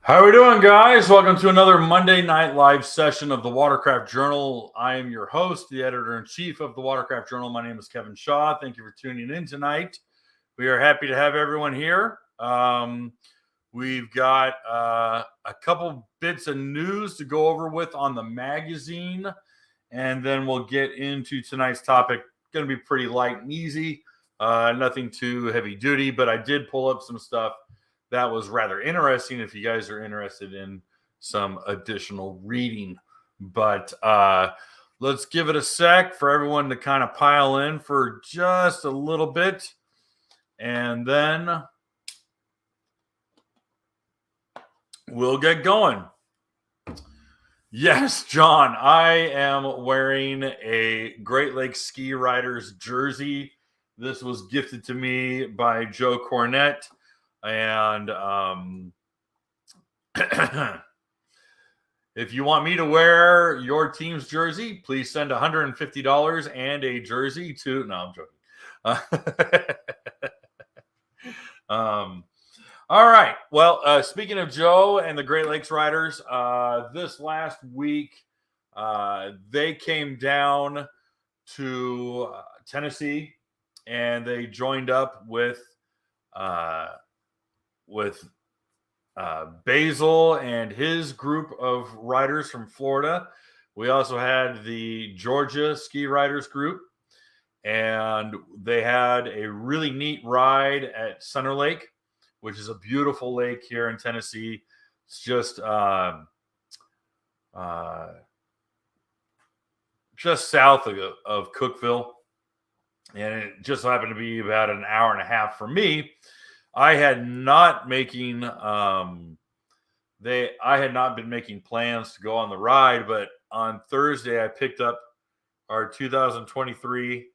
How are we doing, guys? Welcome to another Monday night live session of the Watercraft Journal. I am your host, the editor-in-chief of the Watercraft Journal. My name is Kevin Shaw. Thank you for tuning in tonight. We are happy to have everyone here. We've got a couple bits of news to go over with on the magazine, and then we'll get into tonight's topic. Going to be pretty light and easy, nothing too heavy duty, but I did pull up some stuff that was rather interesting if you guys are interested in some additional reading. But let's give it a sec for everyone to kind of pile in for just a little bit. And then we'll get going. Yes, John, I am wearing a Great Lakes Ski Riders jersey. This was gifted to me by Joe Cornett. And if you want me to wear your team's jersey, please send $150 and a jersey to. No, I'm joking. All right. Well, speaking of Joe and the Great Lakes Riders, this last week they came down to Tennessee and they joined up with Basil and his group of riders from Florida. We also had the Georgia Ski Riders group, and they had a really neat ride at Center Lake, which is a beautiful lake here in Tennessee. It's just south of Cookeville, and it just happened to be about an hour and a half for me. I had not been making plans to go on the ride, but on Thursday I picked up our 2023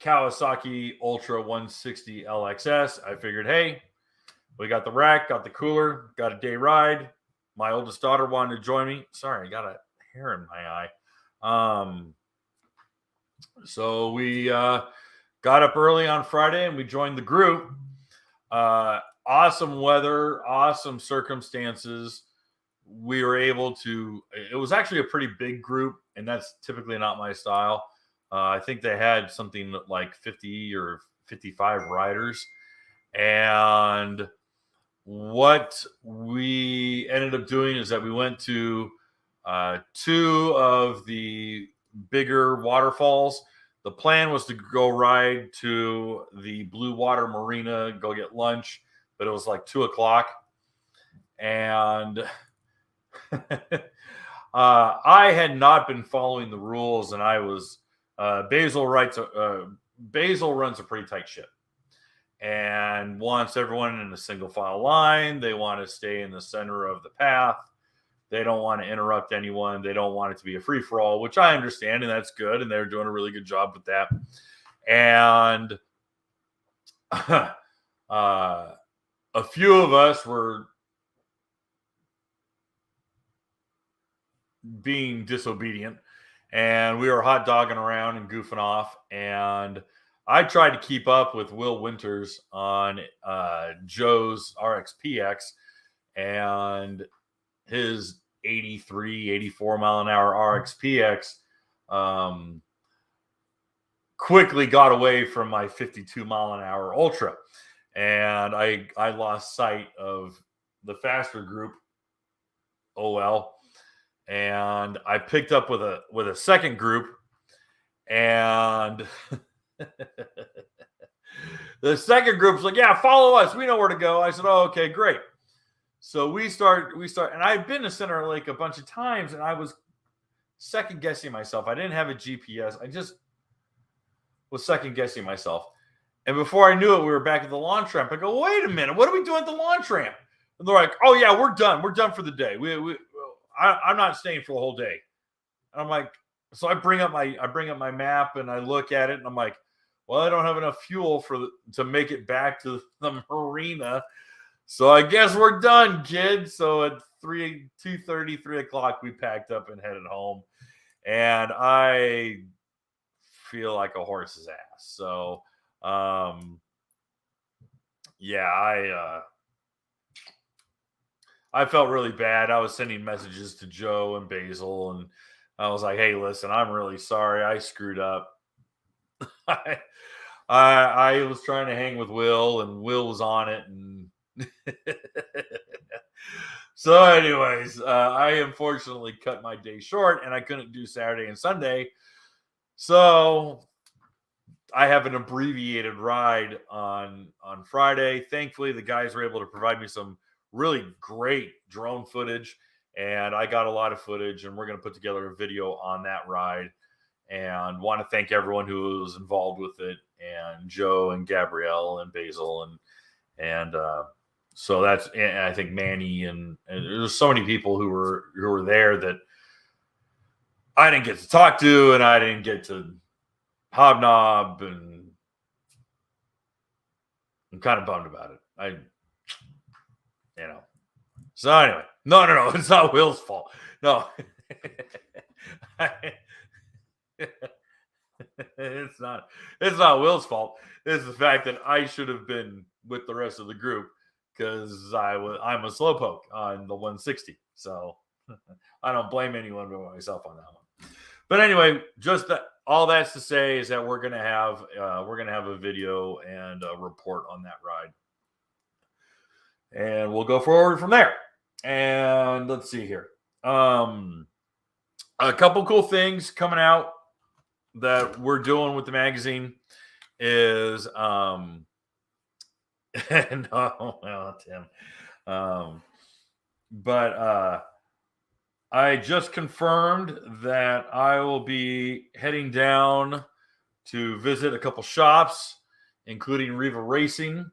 Kawasaki Ultra 160 LXS. I figured, hey, we got the rack, got the cooler, got a day ride. My oldest daughter wanted to join me. Sorry, I got a hair in my eye. So we got up early on Friday and we joined the group. Awesome weather, awesome circumstances. We were able to, it was actually a pretty big group, and that's typically not my style. I think they had something like 50 or 55 riders. And what we ended up doing is that we went to two of the bigger waterfalls. The plan was to go ride to the Blue Water Marina, go get lunch, but it was like 2:00. And I had not been following the rules, and I was Basil runs a pretty tight ship and wants everyone in a single file line. They want to stay in the center of the path. They don't want to interrupt anyone. They don't want it to be a free-for-all, which I understand, and that's good, and they're doing a really good job with that. And a few of us were being disobedient, and we were hot dogging around and goofing off. And I tried to keep up with Will Winters on Joe's RXPX and his 83, 84 mile an hour RXPX quickly got away from my 52 mile an hour Ultra. And I lost sight of the faster group. Oh well. And I picked up with a second group, and the second group's like, yeah, follow us. We know where to go. I said, oh, okay, great. So we start, and I've been to Center Lake a bunch of times, and I was second guessing myself. I didn't have a GPS. I just was second guessing myself. And before I knew it, we were back at the launch ramp. I go, wait a minute, what are we doing at the launch ramp? And they're like, oh yeah, we're done. We're done for the day. I'm not staying for the whole day. And I'm like, so I bring up my map and I look at it and I'm like, well, I don't have enough fuel to make it back to the marina. So I guess we're done, kids. So at 2:30, 3 o'clock, we packed up and headed home. And I feel like a horse's ass. So, yeah, I felt really bad. I was sending messages to Joe and Basil, and I was like, "Hey, listen, I'm really sorry. I screwed up. I was trying to hang with Will, and Will was on it, and so, anyways, I unfortunately cut my day short, and I couldn't do Saturday and Sunday. So I have an abbreviated ride on Friday. Thankfully, the guys were able to provide me some really great drone footage, and I got a lot of footage, and we're going to put together a video on that ride. And want to thank everyone who was involved with it, and Joe and Gabrielle and Basil and so that's, and I think Manny and there's so many people who were there that I didn't get to talk to, and I didn't get to hobnob, and I'm kind of bummed about it. So anyway, no, it's not Will's fault. No. It's not Will's fault. It's the fact that I should have been with the rest of the group, because I'm a slowpoke on the 160. So I don't blame anyone but myself on that one. But anyway, just that, all that's to say is that we're gonna have a video and a report on that ride, and we'll go forward from there. And let's see here, a couple cool things coming out that we're doing with the magazine is no, well, Tim, but I just confirmed that I will be heading down to visit a couple shops, including Riva Racing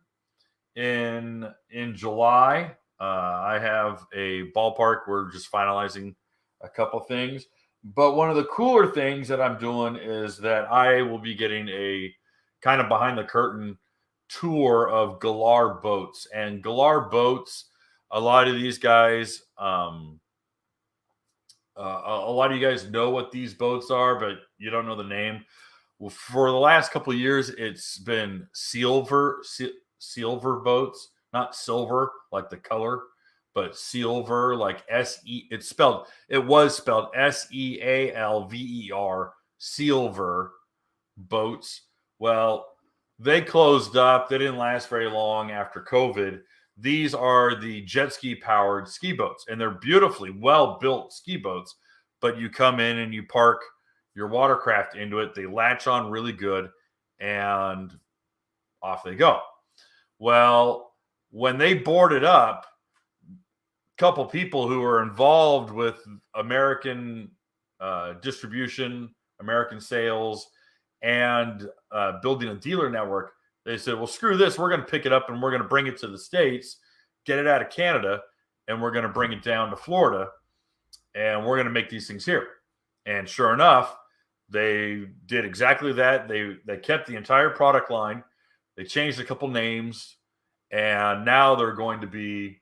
in July. I have a ballpark. We're just finalizing a couple things. But one of the cooler things that I'm doing is that I will be getting a kind of behind the curtain tour of Galar boats. And Galar boats, a lot of these guys, a lot of you guys know what these boats are, but you don't know the name. Well, for the last couple of years, it's been silver boats, not silver like the color, but silver, like S-E. It was spelled SEALVER, silver boats. Well, they closed up. They didn't last very long after COVID. These are the jet ski powered ski boats, and they're beautifully well built ski boats. But you come in and you park your watercraft into it. They latch on really good, and off they go. Well, when they boarded up, couple people who were involved with American distribution, American sales, and building a dealer network, they said, well, screw this. We're going to pick it up and we're going to bring it to the States, get it out of Canada, and we're going to bring it down to Florida, and we're going to make these things here. And sure enough, they did exactly that. They kept the entire product line. They changed a couple names, and now they're going to be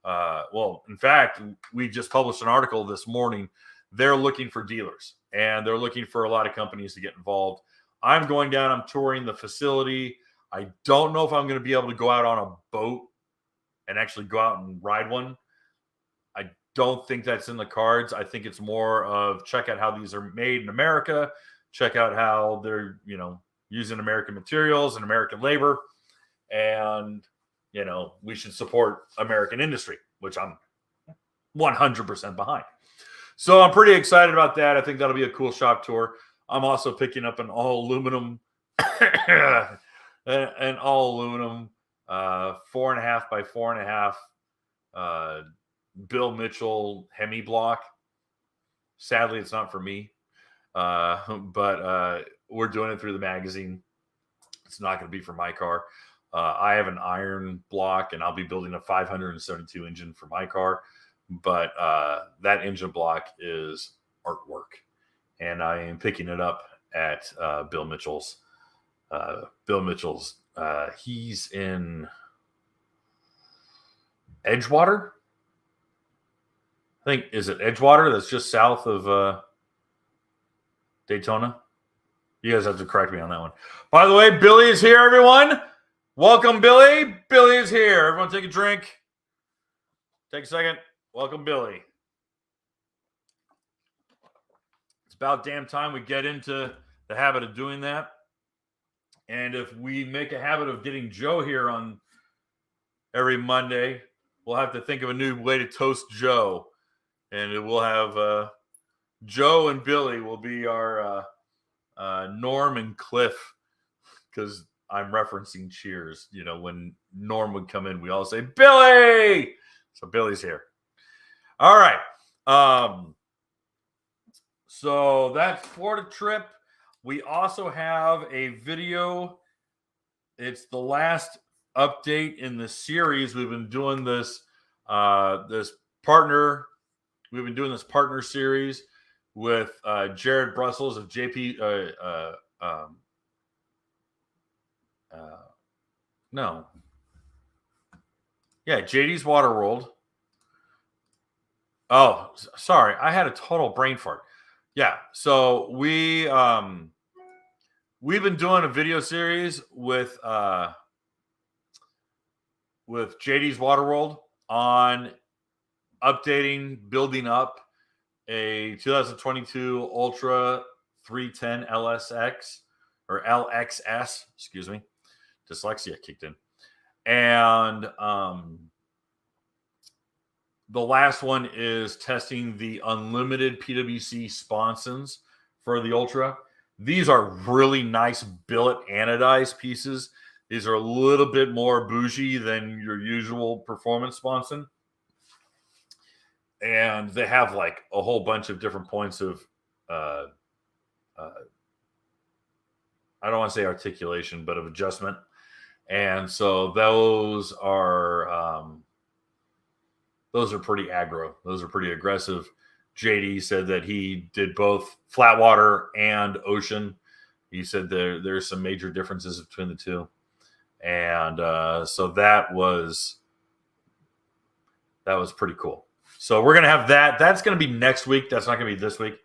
well, in fact, we just published an article this morning. They're looking for dealers, and they're looking for a lot of companies to get involved. I'm going down. I'm touring the facility. I don't know if I'm going to be able to go out on a boat and actually go out and ride one. I don't think that's in the cards. I think it's more of check out how these are made in America, check out how they're, using American materials and American labor, and we should support American industry, which I'm 100% behind. So I'm pretty excited about that. I think that'll be a cool shop tour. I'm also picking up an all aluminum, 4.5 by 4.5 Bill Mitchell Hemi block. Sadly, it's not for me, but we're doing it through the magazine. It's not going to be for my car. I have an iron block, and I'll be building a 572 engine for my car. But that engine block is artwork, and I am picking it up at Bill Mitchell's. He's in Edgewater. I think, is it Edgewater? That's just south of Daytona. You guys have to correct me on that one. By the way, Billy is here, everyone. Welcome, Billy. Billy is here. Everyone take a drink. Take a second. Welcome, Billy. It's about damn time we get into the habit of doing that. And if we make a habit of getting Joe here on every Monday, we'll have to think of a new way to toast Joe. And we'll have Joe and Billy will be our Norm and Cliff, because I'm referencing Cheers. You know, when Norm would come in, we all say, Billy! So Billy's here. All right. So that's Florida trip. We also have a video. It's the last update in the series. We've been doing this partner. We've been doing this partner series with Jared Brussels of JP. JD's Water World. Oh, sorry, I had a total brain fart. Yeah, so we've been doing a video series with JD's Water World on updating, building up a 2022 Ultra 310 LSX or LXS, excuse me. Dyslexia kicked in. And the last one is testing the unlimited PWC sponsons for the Ultra. These are really nice billet anodized pieces. These are a little bit more bougie than your usual performance sponson. And they have like a whole bunch of different points of, I don't want to say articulation, but of adjustment. And so those are pretty aggro. Those are pretty aggressive. JD said that he did both flat water and ocean. He said there's some major differences between the two. And so that was pretty cool. So we're going to have that. That's going to be next week. That's not going to be this week.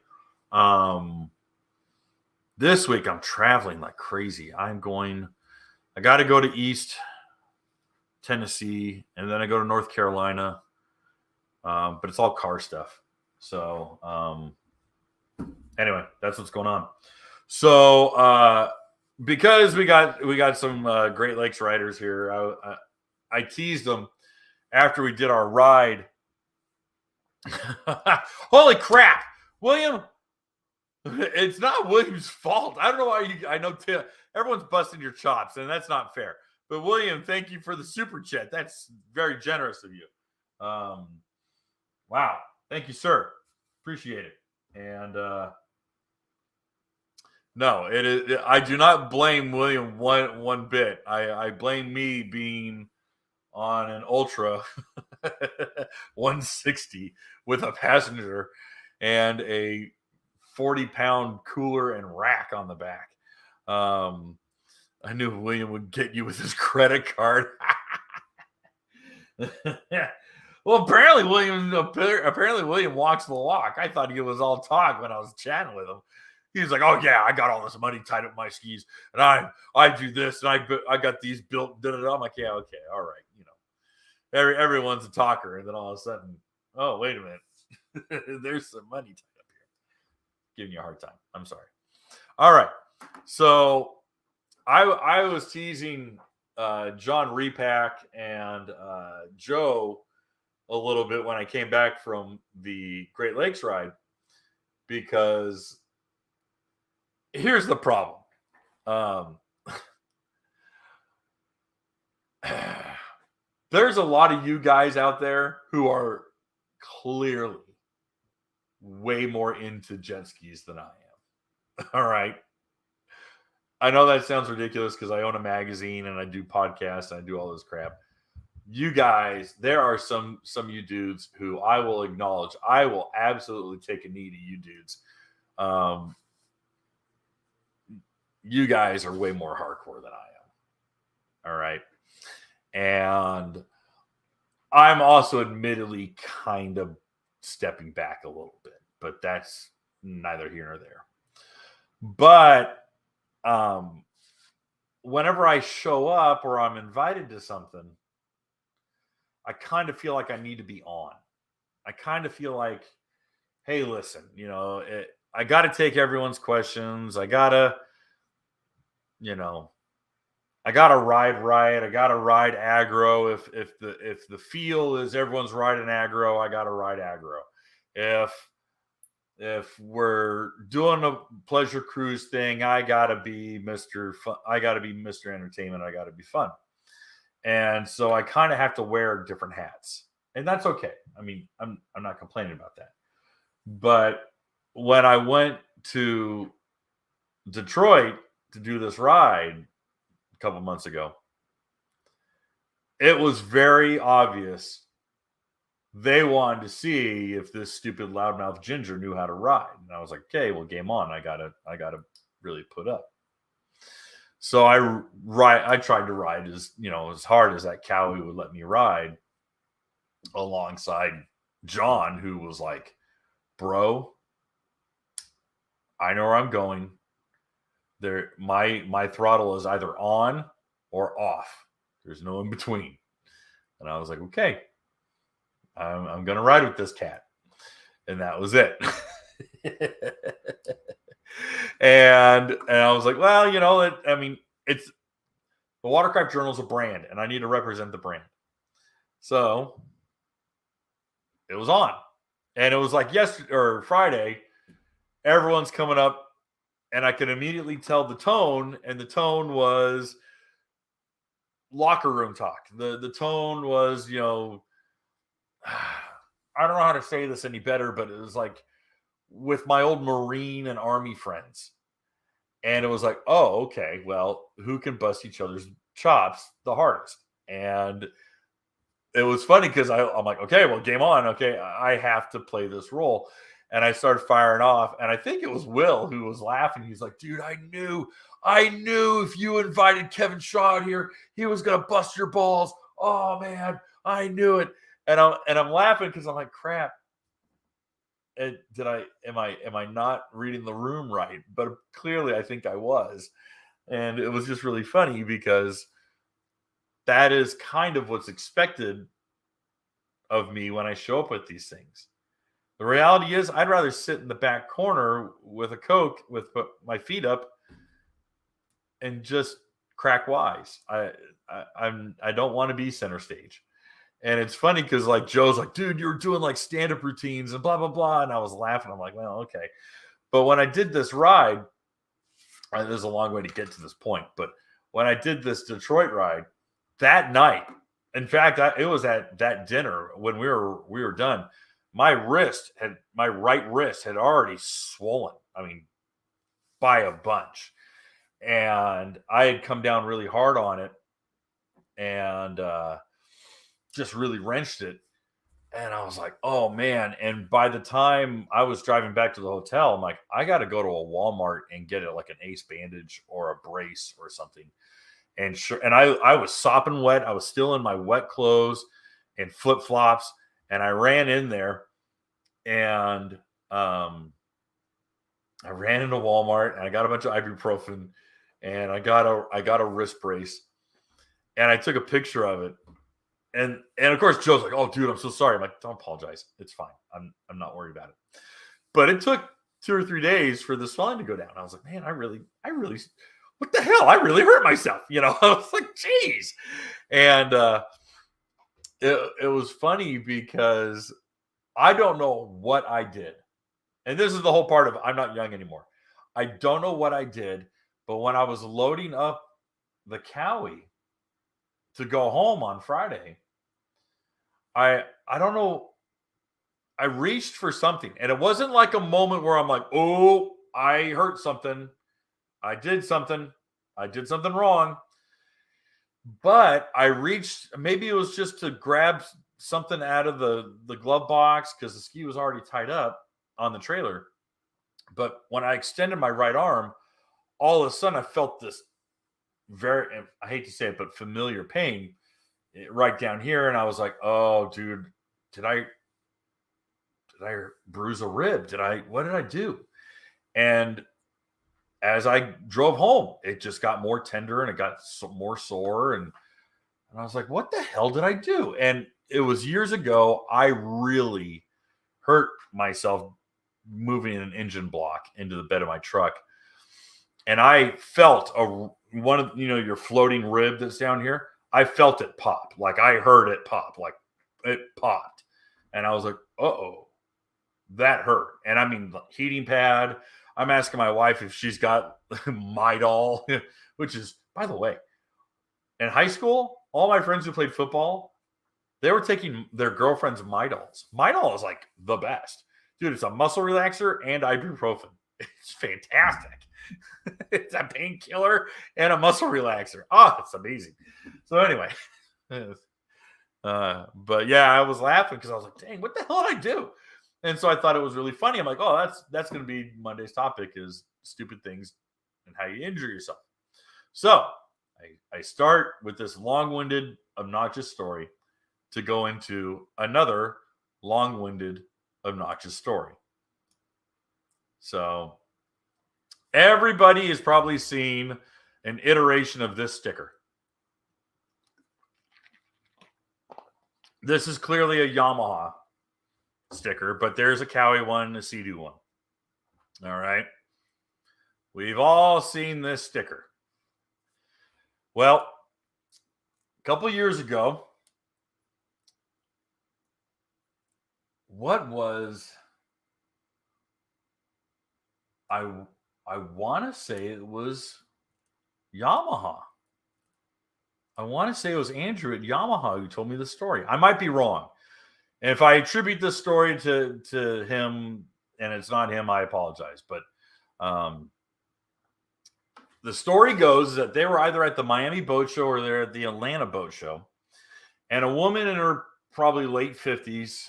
This week I'm traveling like crazy. I got to go to East Tennessee, and then I go to North Carolina. But it's all car stuff. So anyway, that's what's going on. So because we got some Great Lakes riders here, I teased them after we did our ride. Holy crap, William! It's not William's fault. I don't know why I know everyone's busting your chops, and that's not fair. But William, thank you for the super chat. That's very generous of you. Wow. Thank you, sir. Appreciate it. And no, it is. I do not blame William one bit. I blame me being on an Ultra 160 with a passenger and a 40-pound cooler and rack on the back. I knew William would get you with his credit card. Well, apparently William walks the walk. I thought he was all talk when I was chatting with him. He was like, "Oh yeah, I got all this money tied up my skis, and I do this, and I got these built." I'm like, "Yeah, okay, all right." You know, everyone's a talker, and then all of a sudden, oh wait a minute, there's some money tied up here. Giving you a hard time. I'm sorry. All right, so I was teasing John Repack and Joe a little bit when I came back from the Great Lakes ride, because here's the problem. There's a lot of you guys out there who are clearly way more into jet skis than I am. All right. I know that sounds ridiculous because I own a magazine and I do podcasts and I do all this crap. You guys, there are some you dudes who I will acknowledge. I will absolutely take a knee to you dudes. You guys are way more hardcore than I am. All right. And I'm also admittedly kind of stepping back a little bit, but that's neither here nor there. But whenever I show up or I'm invited to something, I kind of feel like I need to be on. I kind of feel like, hey, listen, I got to take everyone's questions. I got to, I got to ride right. I got to ride aggro. If the feel is everyone's riding aggro, I got to ride aggro. If we're doing a pleasure cruise thing, I got to be Mr. Fun. I got to be Mr. Entertainment. I got to be fun. And so I kind of have to wear different hats. And that's okay. I mean, I'm not complaining about that. But when I went to Detroit to do this ride a couple months ago, it was very obvious they wanted to see if this stupid loudmouth ginger knew how to ride. And I was like, okay, well, game on. I gotta really put up. So I tried to ride as hard as that Cowie would let me ride alongside John, who was like, bro, I know where I'm going. There, my throttle is either on or off. There's no in between. And I was like, okay, I'm gonna ride with this cat. And that was it. and I was like, well, it's the Watercraft Journal is a brand, and I need to represent the brand. So it was on. And it was like yesterday or Friday, everyone's coming up, and I could immediately tell the tone, and the tone was locker room talk. The tone was, I don't know how to say this any better, but it was like with my old Marine and Army friends. And it was like, oh, okay, well, who can bust each other's chops the hardest? And it was funny because I'm like, okay, well, game on. Okay, I have to play this role. And I started firing off. And I think it was Will who was laughing. He's like, dude, I knew if you invited Kevin Shaw here, he was going to bust your balls. Oh, man, I knew it. And I'm laughing because I'm like, crap. Am I not reading the room right? But clearly I think I was. And it was just really funny because that is kind of what's expected of me when I show up at these things. The reality is I'd rather sit in the back corner with a Coke with my feet up and just crack wise. I don't want to be center stage. And it's funny because like Joe's like, dude, you were doing like stand-up routines and blah, blah, blah. And I was laughing. I'm like, well, okay. But when I did this ride, there's a long way to get to this point. But when I did this Detroit ride that night, in fact, it was at that dinner when we were done. My right wrist had already swollen. I mean, by a bunch. And I had come down really hard on it and just really wrenched it. And I was like, oh man. And by the time I was driving back to the hotel, I'm like, I got to go to a Walmart and get it like an ace bandage or a brace or something. And sure, and I was sopping wet. I was still in my wet clothes and flip flops, and I ran in there, and I ran into Walmart, and I got a bunch of ibuprofen, and I got a wrist brace, and I took a picture of it, and of course Joe's like, "Oh, dude, I'm so sorry." I'm like, "Don't apologize. It's fine. I'm not worried about it." But it took 2 or 3 days for the swelling to go down. I was like, "Man, I really." What the hell? I really hurt myself. I was like, geez. And it was funny because I don't know what I did. And this is the whole part of I'm not young anymore. I don't know what I did. But when I was loading up the Cowie to go home on Friday, I don't know. I reached for something. And it wasn't like a moment where I'm like, oh, I hurt something. I did something wrong, but I reached, maybe it was just to grab something out of the glove box because the ski was already tied up on the trailer. But when I extended my right arm, all of a sudden I felt this very, I hate to say it, but familiar pain right down here. And I was like, oh, dude, did I bruise a rib? What did I do? And as I drove home, it just got more tender and it got more sore. And I was like, what the hell did I do? And it was years ago. I really hurt myself moving an engine block into the bed of my truck. And I felt one of, your floating rib that's down here. I felt it pop. Like I heard it pop. Like it popped. And I was like, uh-oh, that hurt. And I mean, heating pad. I'm asking my wife if she's got Midol, which is, by the way, in high school, all my friends who played football, they were taking their girlfriend's Midols. Midol is like the best. Dude, it's a muscle relaxer and ibuprofen. It's fantastic. It's a painkiller and a muscle relaxer. Oh, it's amazing. So anyway, but yeah, I was laughing because I was like, dang, what the hell did I do? And so I thought it was really funny. I'm like, oh, that's going to be Monday's topic is stupid things and how you injure yourself. So I start with this long-winded, obnoxious story to go into another long-winded, obnoxious story. So everybody has probably seen an iteration of this sticker. This is clearly a Yamaha sticker, but there's a Cowie one, a Sea-Doo one. All right. We've all seen this sticker. Well, a couple years ago, what was I want to say it was Yamaha. I want to say it was Andrew at Yamaha who told me the story. I might be wrong. And if I attribute this story to him and it's not him, I apologize. But the story goes that they were either at the Miami Boat Show or they're at the Atlanta Boat Show. And a woman in her probably late 50s,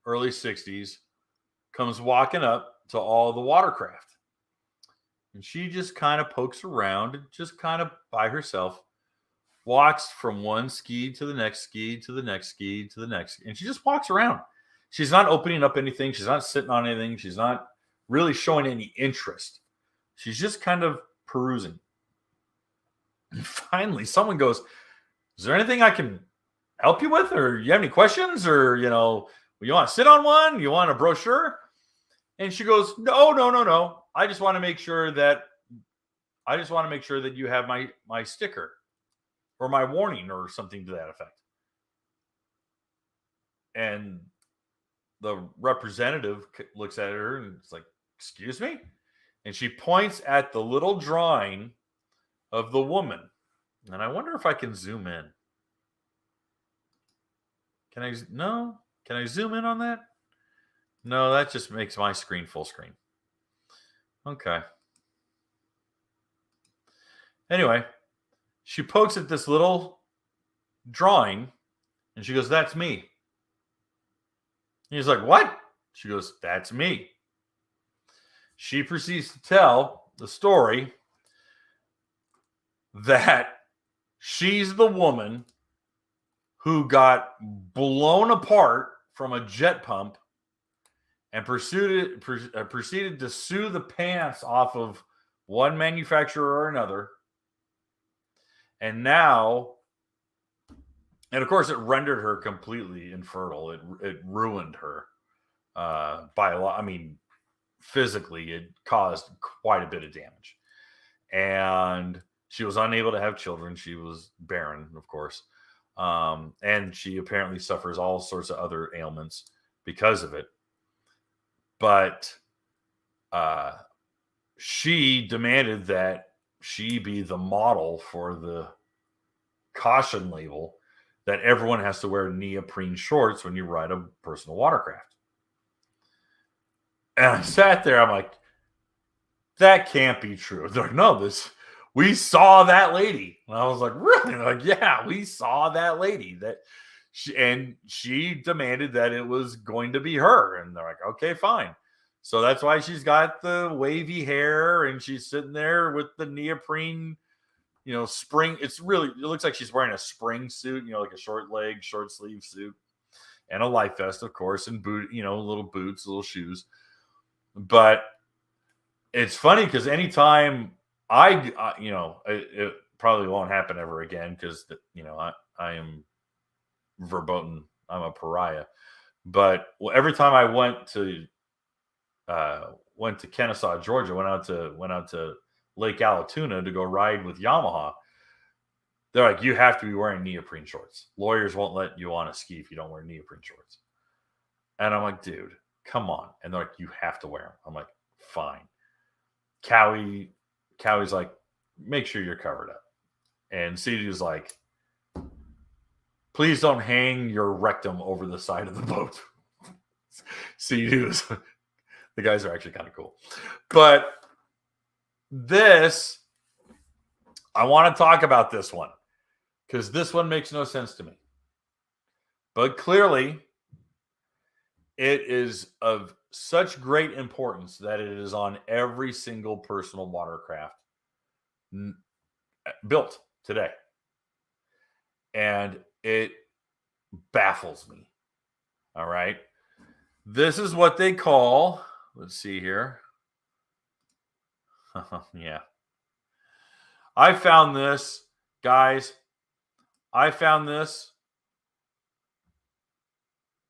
early 60s comes walking up to all the Watercraft. And she just kind of pokes around, just kind of by herself, walks from one ski to the next ski to the next ski to the next. And she just walks around. She's not opening up anything. She's not sitting on anything. She's not really showing any interest. She's just kind of perusing. And finally, someone goes, is there anything I can help you with? Or you have any questions? Or, you want to sit on one? You want a brochure? And she goes, no. I just want to make sure that you have my sticker or my warning or something to that effect. And the representative looks at her and it's like, excuse me? And she points at the little drawing of the woman. And I wonder if I can zoom in. Can I zoom in on that? No, that just makes my screen full screen. Okay. Anyway, she pokes at this little drawing and she goes, that's me. And he's like, what? She goes, that's me. She proceeds to tell the story that she's the woman who got blown apart from a jet pump and proceeded to sue the pants off of one manufacturer or another. And now, and of course, it rendered her completely infertile. It ruined her by a lot. I mean, physically, it caused quite a bit of damage. And she was unable to have children. She was barren, of course. And she apparently suffers all sorts of other ailments because of it. But she demanded that she be the model for the caution label that everyone has to wear neoprene shorts when you ride a personal watercraft. And I sat there, I'm like, that can't be true. They're like, no, we saw that lady. And I was like, really? And like, yeah, we saw that lady. She demanded that it was going to be her. And they're like, okay, fine. So that's why she's got the wavy hair and she's sitting there with the neoprene, spring. It looks like she's wearing a spring suit, like a short leg, short sleeve suit and a life vest, of course, and little boots, little shoes. But it's funny because anytime it probably won't happen ever again because, I am verboten I'm a pariah. But every time I went to Kennesaw, Georgia, went out to Lake Allatoona to go ride with Yamaha, they're like, you have to be wearing neoprene shorts. Lawyers won't let you on a ski if you don't wear neoprene shorts. And I'm like, dude, come on. And they're like, you have to wear them. I'm like, fine. Cowie's like, make sure you're covered up. And CD's like, please don't hang your rectum over the side of the boat. CD's, the guys are actually kind of cool. But this, I want to talk about this one because this one makes no sense to me. But clearly, it is of such great importance that it is on every single personal watercraft built today. And it baffles me. All right. This is what they call, let's see here. Yeah. I found this, guys. I found this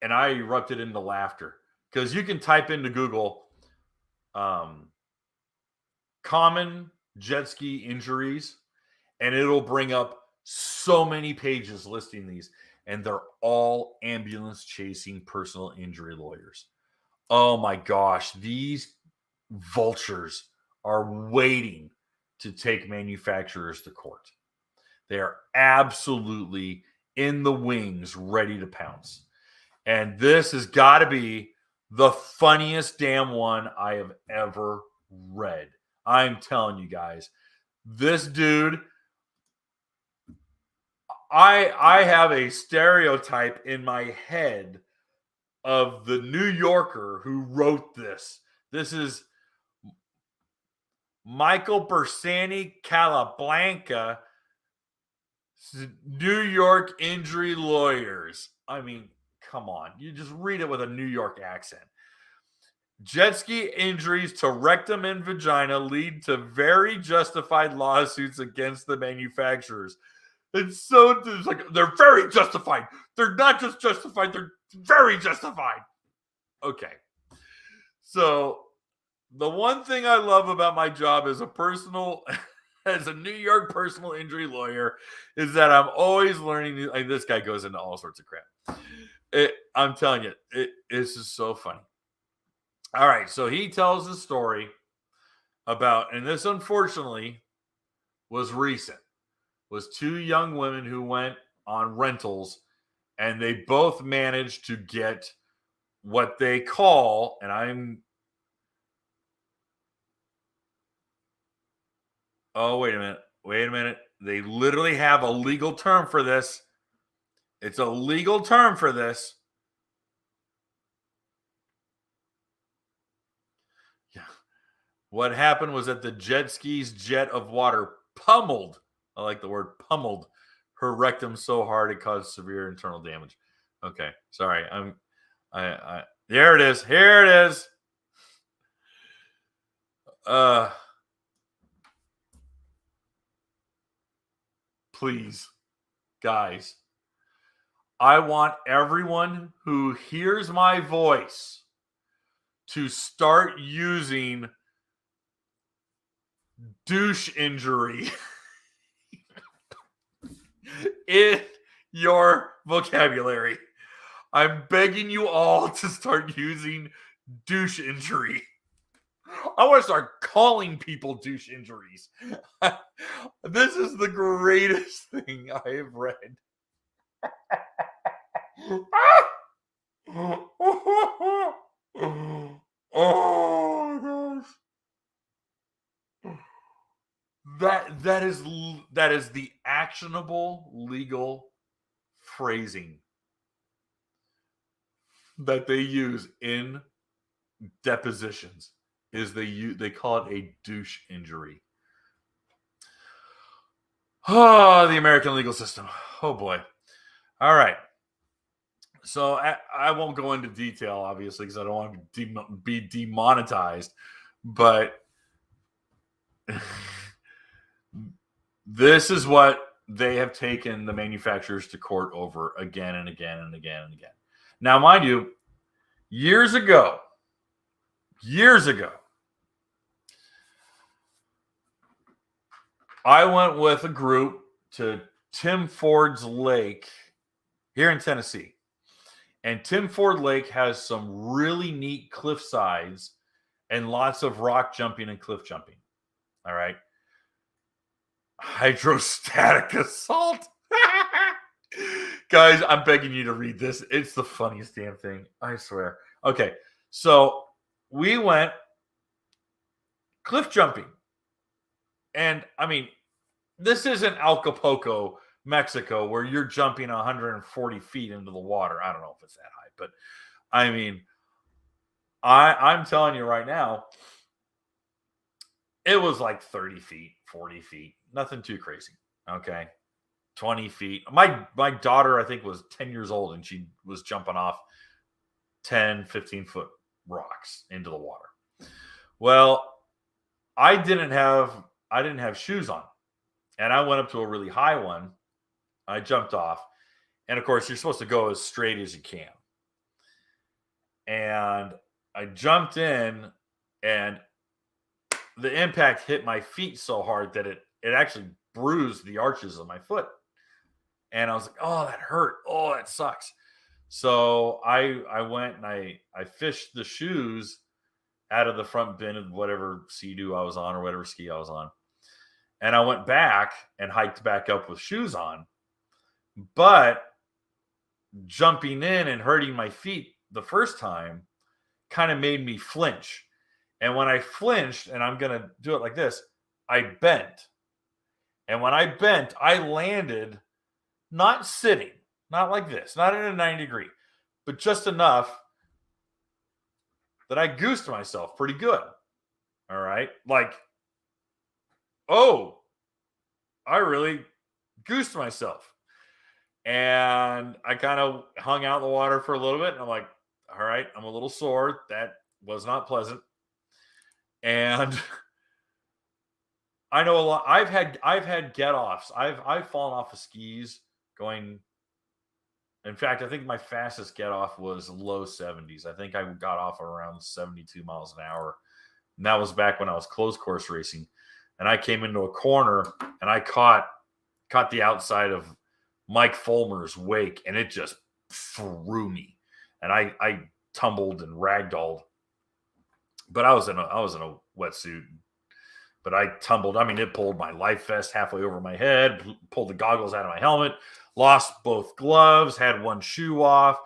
and I erupted into laughter because you can type into Google common jet ski injuries and it'll bring up so many pages listing these, and they're all ambulance chasing personal injury lawyers. Oh my gosh, these vultures are waiting to take manufacturers to court. They are absolutely in the wings, ready to pounce. And this has got to be the funniest damn one I have ever read. I'm telling you guys, this dude, I have a stereotype in my head of the New Yorker who wrote this. This is Michael Bersani Calablanca, New York injury lawyers. I mean, come on. You just read it with a New York accent. Jet ski injuries to rectum and vagina lead to very justified lawsuits against the manufacturers. It's like they're very justified. They're not just justified, they're very justified. Okay. So the one thing I love about my job as a New York personal injury lawyer is that I'm always learning. Like, this guy goes into all sorts of crap. I'm telling you, this is so funny. All right, so he tells the story about, and this unfortunately was recent, was two young women who went on rentals, and they both managed to get what they call, wait a minute. They literally have a legal term for this. It's a legal term for this. Yeah. What happened was that the jet ski's jet of water pummeled, I like the word pummeled, her rectum so hard it caused severe internal damage. Okay, sorry. There it is. Here it is. Please, guys, I want everyone who hears my voice to start using douche injury in your vocabulary. I'm begging you all to start using douche injury. I want to start calling people douche injuries. This is the greatest thing I have read. Oh gosh. That is the actionable legal phrasing that they use in depositions. Is they call it a douche injury. Oh, the American legal system. Oh boy. All right. So I won't go into detail, obviously, because I don't want to be demonetized. But this is what they have taken the manufacturers to court over again and again and again and again. Now, mind you, years ago, I went with a group to Tim Ford's Lake here in Tennessee. And Tim Ford Lake has some really neat cliff sides and lots of rock jumping and cliff jumping. All right. Hydrostatic assault. Guys, I'm begging you to read this. It's the funniest damn thing. I swear. Okay. So we went cliff jumping. And I mean, this isn't Acapulco, Mexico, where you're jumping 140 feet into the water. I don't know if it's that high, but I mean, I'm telling you right now, it was like 30 feet, 40 feet, nothing too crazy. Okay. 20 feet. My daughter, I think, was 10 years old, and she was jumping off 10, 15-foot rocks into the water. Well, I didn't have shoes on. And I went up to a really high one. I jumped off. And of course, you're supposed to go as straight as you can. And I jumped in, and the impact hit my feet so hard that it actually bruised the arches of my foot. And I was like, oh, that hurt. Oh, that sucks. So I went and I fished the shoes out of the front bin of whatever Sea-Doo I was on or whatever ski I was on. And I went back and hiked back up with shoes on. But jumping in and hurting my feet the first time kind of made me flinch. And when I flinched, and I'm going to do it like this, I bent. And when I bent, I landed not sitting, not like this, not in a 90 degree, but just enough that I goosed myself pretty good. All right. Like, oh, I really goosed myself. And I kind of hung out in the water for a little bit. And I'm like, all right, I'm a little sore. That was not pleasant. And I know a lot. I've had get-offs. I've fallen off of skis going. In fact, I think my fastest get-off was low 70s. I think I got off around 72 miles an hour. And that was back when I was closed course racing. And I came into a corner and I caught the outside of Mike Fulmer's wake, and it just threw me. And I tumbled and ragdolled. But I was in a wetsuit. But I tumbled. I mean, it pulled my life vest halfway over my head, pulled the goggles out of my helmet, lost both gloves, had one shoe off.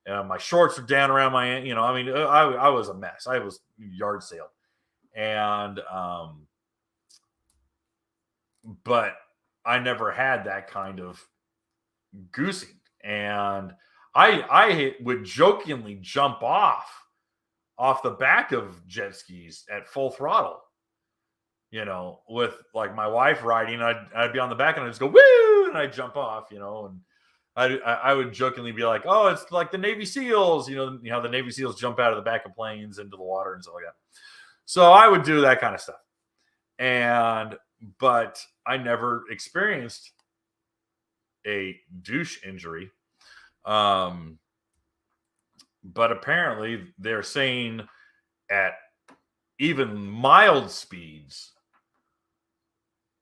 My shorts were down around my, I mean, I was a mess. I was yard sailed. And, but I never had that kind of goosing. And I would jokingly jump off the back of jet skis at full throttle. With like my wife riding, I'd be on the back and I'd just go, woo, and I'd jump off, and I would jokingly be like, oh, it's like the Navy SEALs, the Navy SEALs jump out of the back of planes into the water and stuff like that. So I would do that kind of stuff. But I never experienced a douche injury. But apparently they're saying at even mild speeds,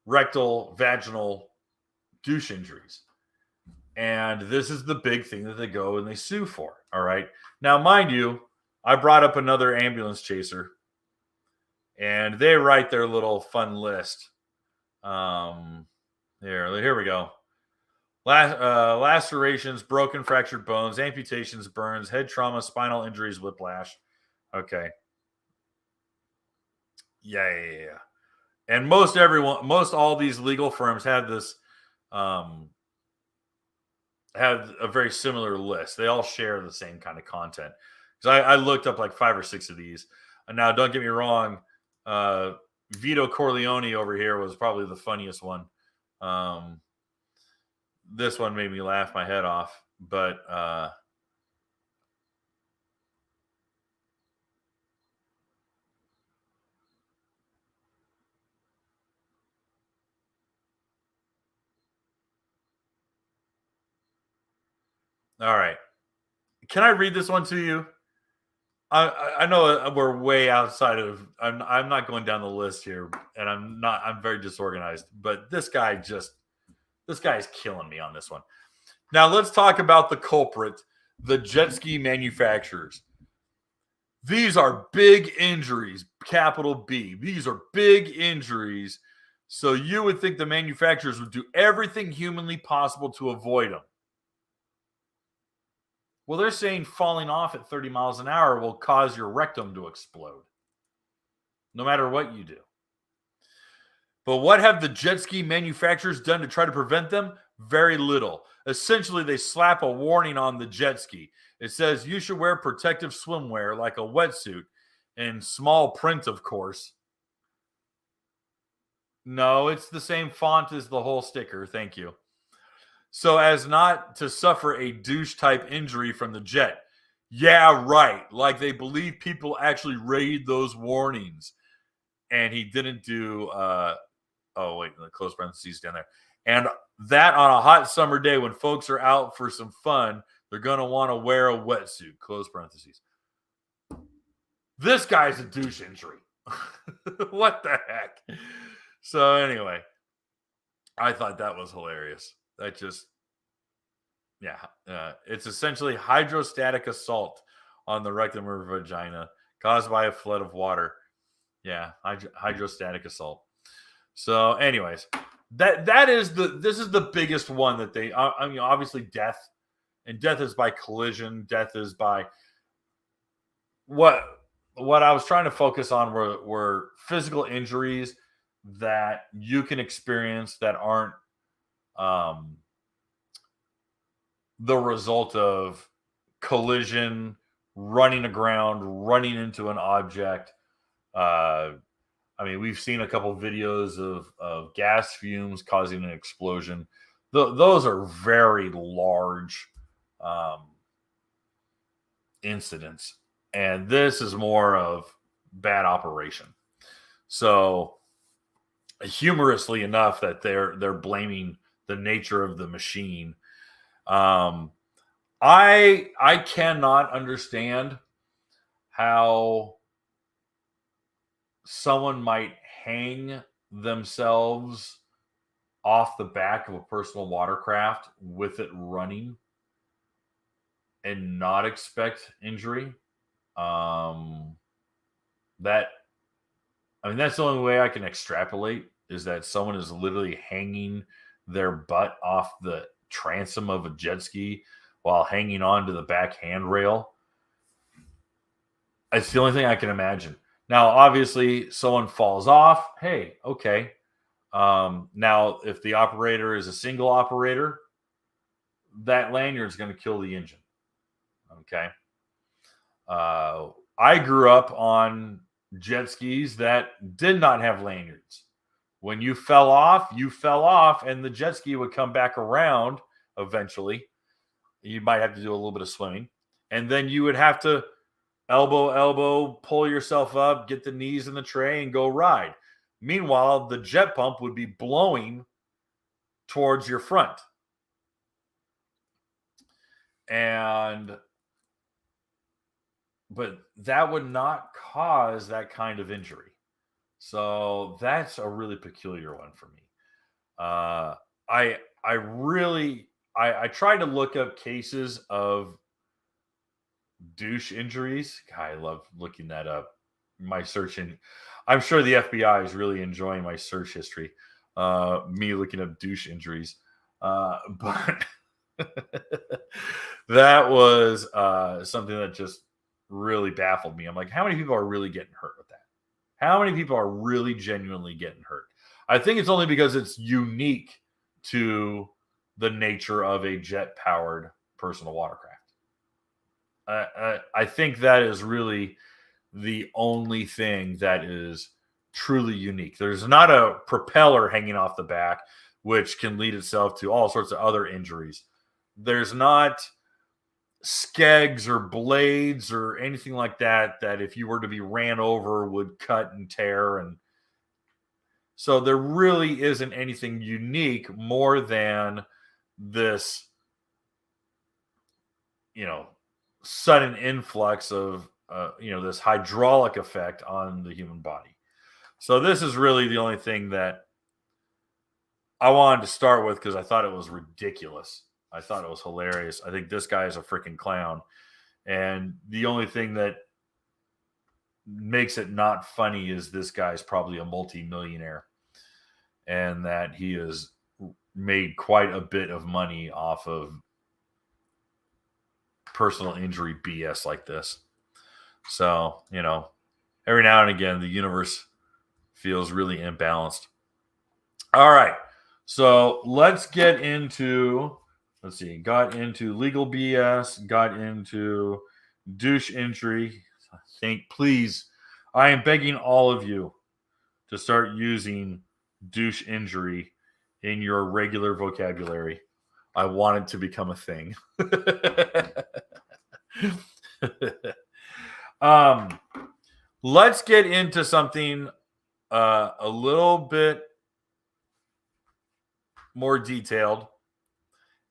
rectal, vaginal douche injuries. And this is the big thing that they go and they sue for. All right. Now, mind you, I brought up another ambulance chaser, and they write their little fun list. Here we go. Lacerations, broken, fractured bones, amputations, burns, head trauma, spinal injuries, whiplash. Okay. Yeah. And most all these legal firms have this, have a very similar list. They all share the same kind of content. Because I looked up like 5 or 6 of these. And now, don't get me wrong, Vito Corleone over here was probably the funniest one. This one made me laugh my head off. But All right. Can I read this one to you? I know we're way outside of. I'm not going down the list here, and I'm very disorganized. But this guy is killing me on this one. Now let's talk about the culprit, the jet ski manufacturers. These are big injuries, capital B. These are big injuries. So you would think the manufacturers would do everything humanly possible to avoid them. Well, they're saying falling off at 30 miles an hour will cause your rectum to explode, no matter what you do. But what have the jet ski manufacturers done to try to prevent them? Very little. Essentially, they slap a warning on the jet ski. It says you should wear protective swimwear like a wetsuit, in small print, of course. No, it's the same font as the whole sticker. Thank you. So as not to suffer a douche type injury from the jet. Yeah, right. Like they believe people actually read those warnings. And he didn't do oh wait, the close parentheses down there. And that on a hot summer day when folks are out for some fun, they're gonna want to wear a wetsuit. Close parentheses. This guy's a douche injury. What the heck? So anyway, I thought that was hilarious. That just, yeah, it's essentially hydrostatic assault on the rectum or vagina caused by a flood of water. Yeah, hydrostatic assault. So, anyways, this is the biggest one that they. I mean, obviously, death, and death is by collision. Death is by what I was trying to focus on were physical injuries that you can experience that aren't the result of collision, running aground, running into an object. I mean, we've seen a couple videos of gas fumes causing an explosion. Those are very large incidents, and this is more of bad operation. So, humorously enough, that they're blaming the nature of the machine. I cannot understand how someone might hang themselves off the back of a personal watercraft with it running and not expect injury. That, I mean, that's the only way I can extrapolate, is that someone is literally hanging their butt off the transom of a jet ski while hanging on to the back handrail. It's the only thing I can imagine. Now, obviously, someone falls off. Hey, okay. Now, if the operator is a single operator, that lanyard is going to kill the engine. Okay. I grew up on jet skis that did not have lanyards. When you fell off, and the jet ski would come back around eventually. You might have to do a little bit of swimming, and then you would have to elbow, pull yourself up, get the knees in the tray, and go ride. Meanwhile, the jet pump would be blowing towards your front. But that would not cause that kind of injury. So that's a really peculiar one for me. I tried to look up cases of douche injuries. God, I love looking that up. My search I'm sure the FBI is really enjoying my search history. Me looking up douche injuries. But that was something that just really baffled me. I'm like, how many people are really getting hurt with that? How many people are really genuinely getting hurt? I think it's only because it's unique to the nature of a jet-powered personal watercraft. I think that is really the only thing that is truly unique. There's not a propeller hanging off the back, which can lead itself to all sorts of other injuries. There's not skegs or blades or anything like that if you were to be ran over would cut and tear. And so there really isn't anything unique more than this sudden influx of, this hydraulic effect on the human body. So this is really the only thing that I wanted to start with because I thought it was ridiculous. I thought it was hilarious. I think this guy is a freaking clown. And the only thing that makes it not funny is this guy's probably a multi-millionaire and that he has made quite a bit of money off of personal injury BS like this. So, every now and again, the universe feels really imbalanced. All right. So let's get into, got into legal BS, got into douche injury. Please, I am begging all of you to start using douche injury in your regular vocabulary. I want it to become a thing. Let's get into something a little bit more detailed,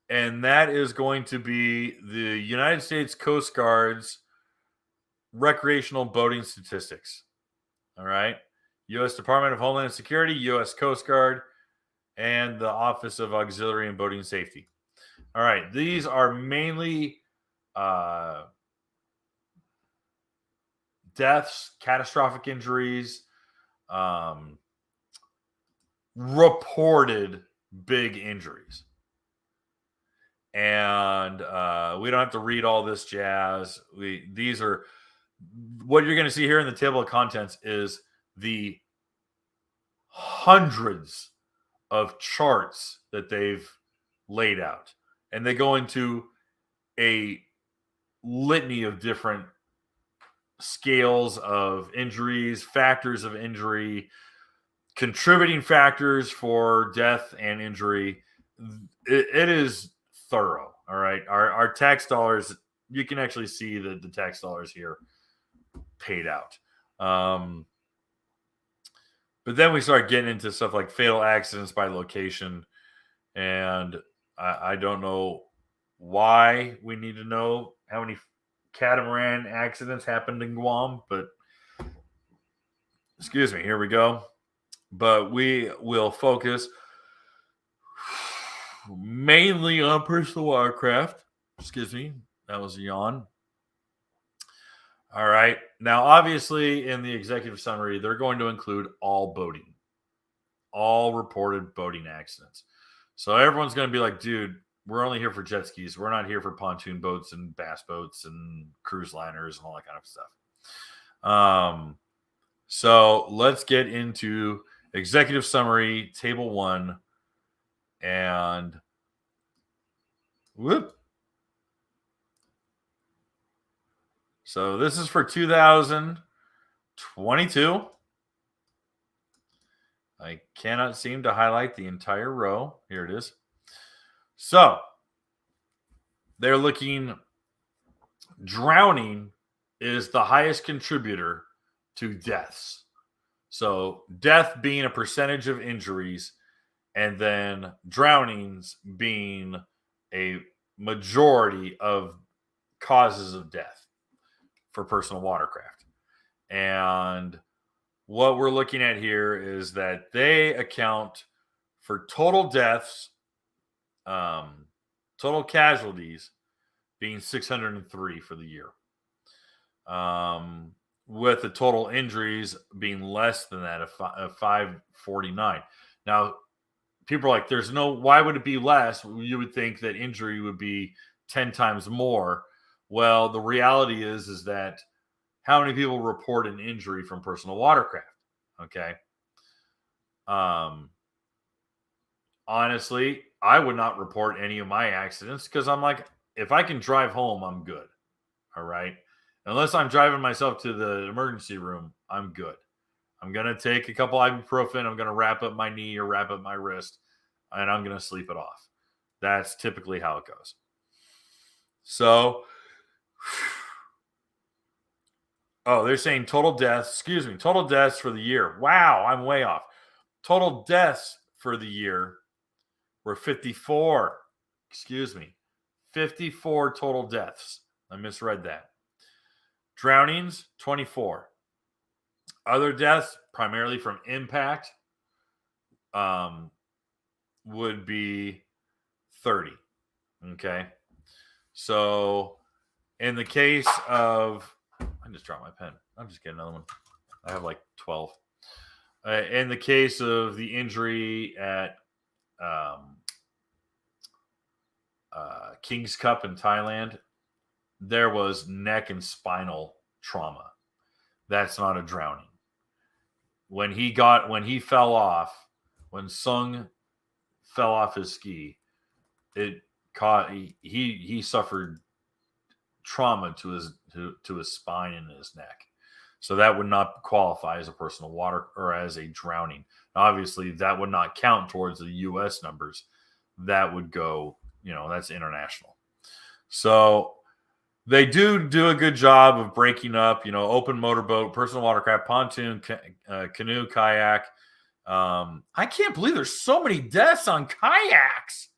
and that is going to be the United States Coast Guard's recreational boating statistics. All right. U.S. Department of Homeland Security, U.S. Coast Guard, and the Office of Auxiliary and Boating Safety. All right. These are mainly deaths, catastrophic injuries, reported big injuries. And we don't have to read all this jazz. These are what you're going to see here in the table of contents is the hundreds of charts that they've laid out. And they go into a litany of different scales of injuries, factors of injury, contributing factors for death and injury. It is thorough. All right. Our tax dollars, you can actually see the tax dollars here paid out. But then we start getting into stuff like fatal accidents by location. And I don't know why we need to know how many catamaran accidents happened in Guam, but excuse me, here we go. But we will focus mainly on personal watercraft. Excuse me, that was a yawn. All right. Now, obviously, in the executive summary, they're going to include all boating, all reported boating accidents. So everyone's going to be like, dude, we're only here for jet skis. We're not here for pontoon boats and bass boats and cruise liners and all that kind of stuff. So let's get into executive summary, table 1, and whoop. So this is for 2022. I cannot seem to highlight the entire row. Here it is. So they're looking, drowning is the highest contributor to deaths. So death being a percentage of injuries, and then drownings being a majority of causes of death for personal watercraft. And what we're looking at here is that they account for total deaths, total casualties being 603 for the year, with the total injuries being less than that of 549. Now, people are like, why would it be less? You would think that injury would be 10 times more. Well, the reality is that how many people report an injury from personal watercraft? Okay. Honestly, I would not report any of my accidents because I'm like, if I can drive home, I'm good. All right. Unless I'm driving myself to the emergency room, I'm good. I'm going to take a couple ibuprofen. I'm going to wrap up my knee or wrap up my wrist, and I'm going to sleep it off. That's typically how it goes. So, they're saying total deaths for the year. Wow, I'm way off. Total deaths for the year were 54. 54 total deaths. I misread that. Drownings, 24. Other deaths, primarily from impact, would be 30. Okay. So in the case of, I just dropped my pen. I'll just get another one. I have like 12. In the case of the injury at King's Cup in Thailand, there was neck and spinal trauma. That's not a drowning. When Sung fell off his ski, he suffered trauma to his spine and his neck. So that would not qualify as a personal water or as a drowning. Now, obviously, that would not count towards the U.S. numbers. That would go, that's international. So they do a good job of breaking up, open motorboat, personal watercraft, pontoon, canoe, kayak. I can't believe there's so many deaths on kayaks.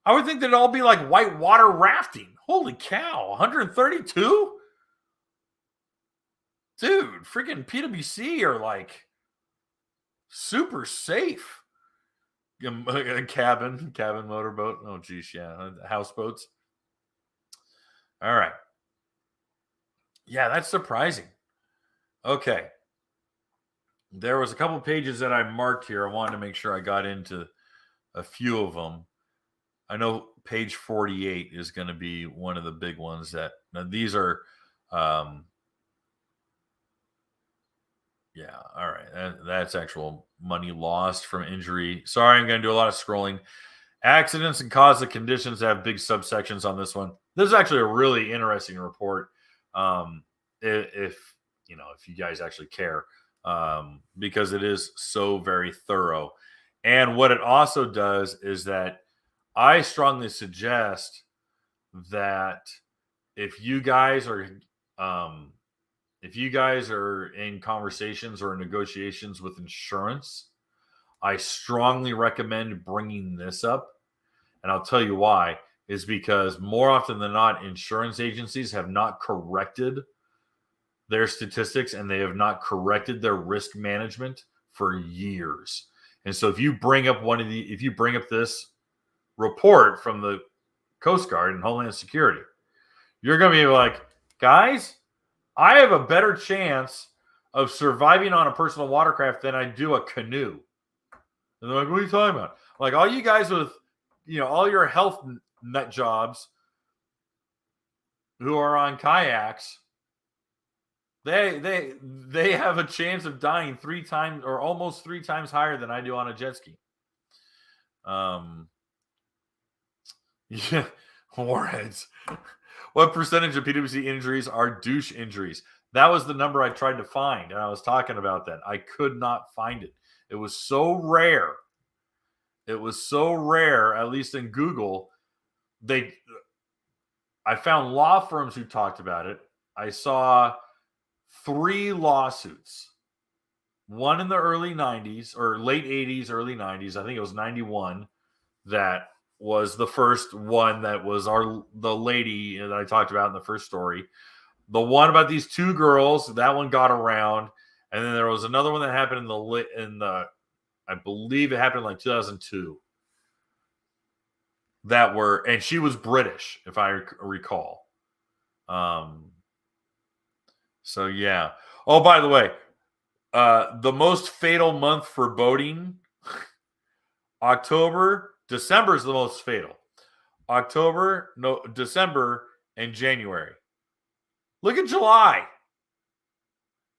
I would think that it'd all be like whitewater rafting. Holy cow, 132? Dude, freaking PWC are like super safe. Cabin motorboat. Oh, geez, yeah. Houseboats. All right. Yeah, that's surprising. Okay. There was a couple pages that I marked here. I wanted to make sure I got into a few of them. I know page 48 is going to be one of the big ones that now these are yeah, all right. That's actual money lost from injury. Sorry, I'm going to do a lot of scrolling. Accidents and cause of conditions have big subsections on this one. This is actually a really interesting report. If you guys actually care, because it is so very thorough. And what it also does is that I strongly suggest that if you guys are in conversations or negotiations with insurance, I strongly recommend bringing this up. And I'll tell you why, is because more often than not, insurance agencies have not corrected their statistics and they have not corrected their risk management for years. And so if you bring up this report from the Coast Guard and Homeland Security, you're going to be like, guys, I have a better chance of surviving on a personal watercraft than I do a canoe. And they're like, what are you talking about? Like all you guys with, all your health nut jobs who are on kayaks, they have a chance of dying 3 times or almost 3 times higher than I do on a jet ski. Yeah, warheads. What percentage of PWC injuries are douche injuries? That was the number I tried to find, and I was talking about that. I could not find it. It was so rare. At least in Google. I found law firms who talked about it. I saw 3 lawsuits. One in the early 90s or late 80s, early 90s. I think it was 91 that was the first one that was the lady that I talked about in the first story. The one about these 2 girls, that one got around, and then there was another one that happened I believe it happened in like 2002. And she was British, if I recall. So yeah. Oh, by the way, the most fatal month for boating, December is the most fatal. December, and January. Look at July.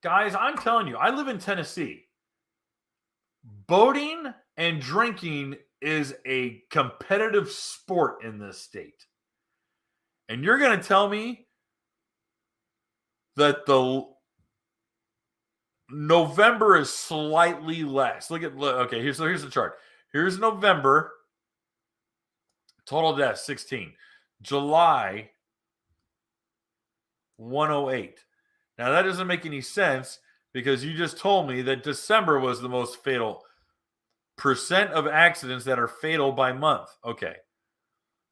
Guys, I'm telling you, I live in Tennessee. Boating and drinking is a competitive sport in this state. And you're going to tell me that the November is slightly less. Okay, here's the chart. Here's November. Total deaths, 16. July, 108. Now, that doesn't make any sense because you just told me that December was the most fatal. Percent of accidents that are fatal by month. Okay.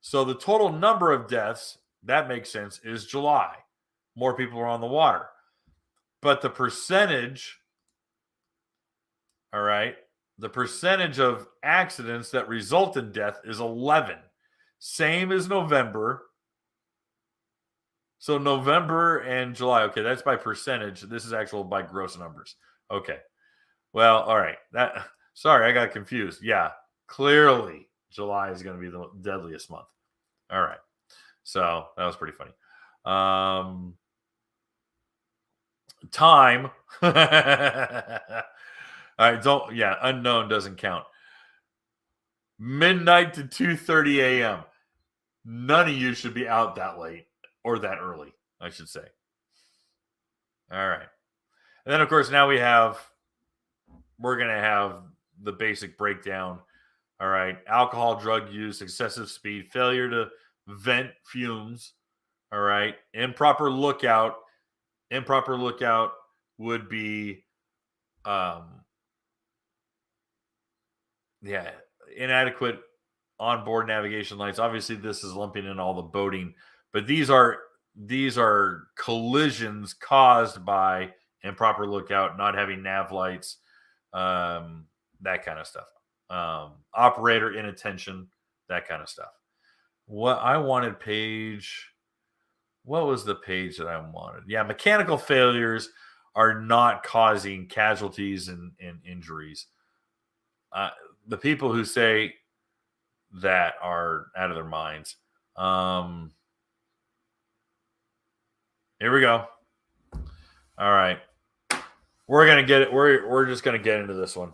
So the total number of deaths, that makes sense, is July. More people are on the water. But the percentage, all right, the percentage of accidents that result in death is 11. Same as November. So November and July. Okay, that's by percentage. This is actual by gross numbers. Okay. Well, all right. Sorry, I got confused. Yeah, clearly July is going to be the deadliest month. All right. So that was pretty funny. Time. All right, unknown doesn't count. Midnight to 2:30 a.m. None of you should be out that late or that early, I should say. All right. And then, of course, now we're going to have the basic breakdown. All right. Alcohol, drug use, excessive speed, failure to vent fumes. All right. Improper lookout would be, inadequate onboard navigation lights. Obviously, this is lumping in all the boating, but these are collisions caused by improper lookout, not having nav lights, that kind of stuff. Operator inattention, that kind of stuff. What was the page that I wanted? Yeah, mechanical failures are not causing casualties and injuries. The people who say that are out of their minds. Here we go. All right. We're going to get it. We're just going to get into this one.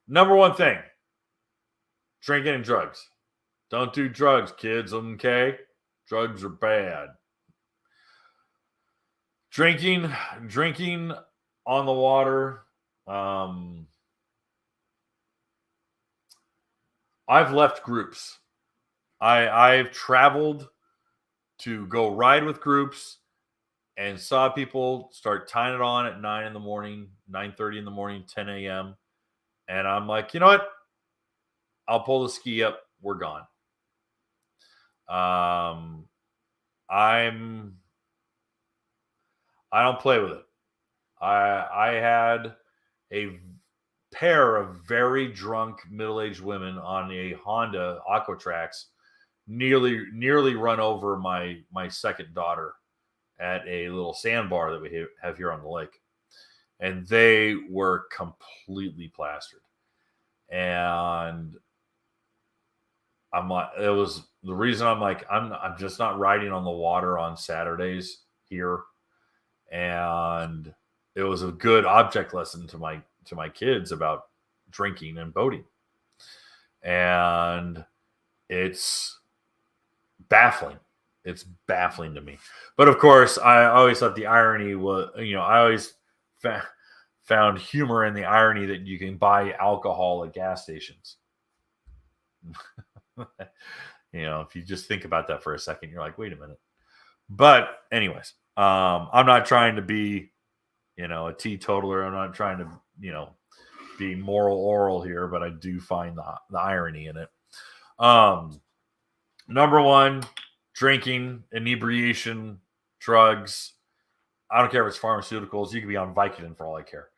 Number one thing, drinking and drugs. Don't do drugs, kids, okay? Drugs are bad. Drinking on the water. I've left groups. I've traveled to go ride with groups and saw people start tying it on at 9 in the morning, 9:30 in the morning, 10 a.m. And I'm like, you know what? I'll pull the ski up. We're gone. I don't play with it. I had a pair of very drunk middle-aged women on a Honda Aquatrax nearly run over my second daughter at a little sandbar that we have here on the lake, and they were completely plastered. And I'm like, it was the reason I'm like, I'm just not riding on the water on Saturdays here. And it was a good object lesson to my kids about drinking and boating. And it's baffling. It's baffling to me. But of course, I always thought the irony was, I always found humor in the irony that you can buy alcohol at gas stations. If you just think about that for a second, you're like, wait a minute. But anyways, I'm not trying to be, a teetotaler. I'm not trying to, be moral oral here, but I do find the irony in it. Number one, drinking, inebriation, drugs. I don't care if it's pharmaceuticals. You can be on Vicodin for all I care.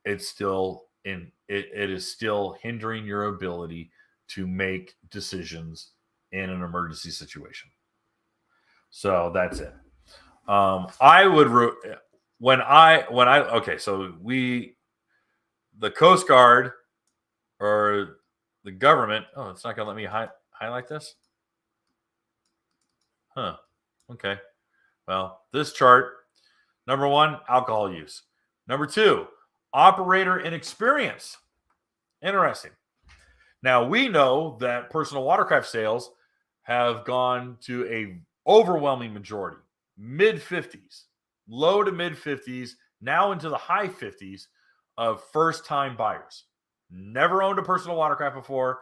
It's still it is still hindering your ability to make decisions in an emergency situation. So that's it. The Coast Guard or the government. Oh, it's not going to let me highlight this. Huh. Okay. Well, this chart, number one, alcohol use. Number two, operator inexperience. Interesting. Now, we know that personal watercraft sales have gone to a overwhelming majority, mid-50s, low to mid-50s, now into the high 50s of first-time buyers. Never owned a personal watercraft before,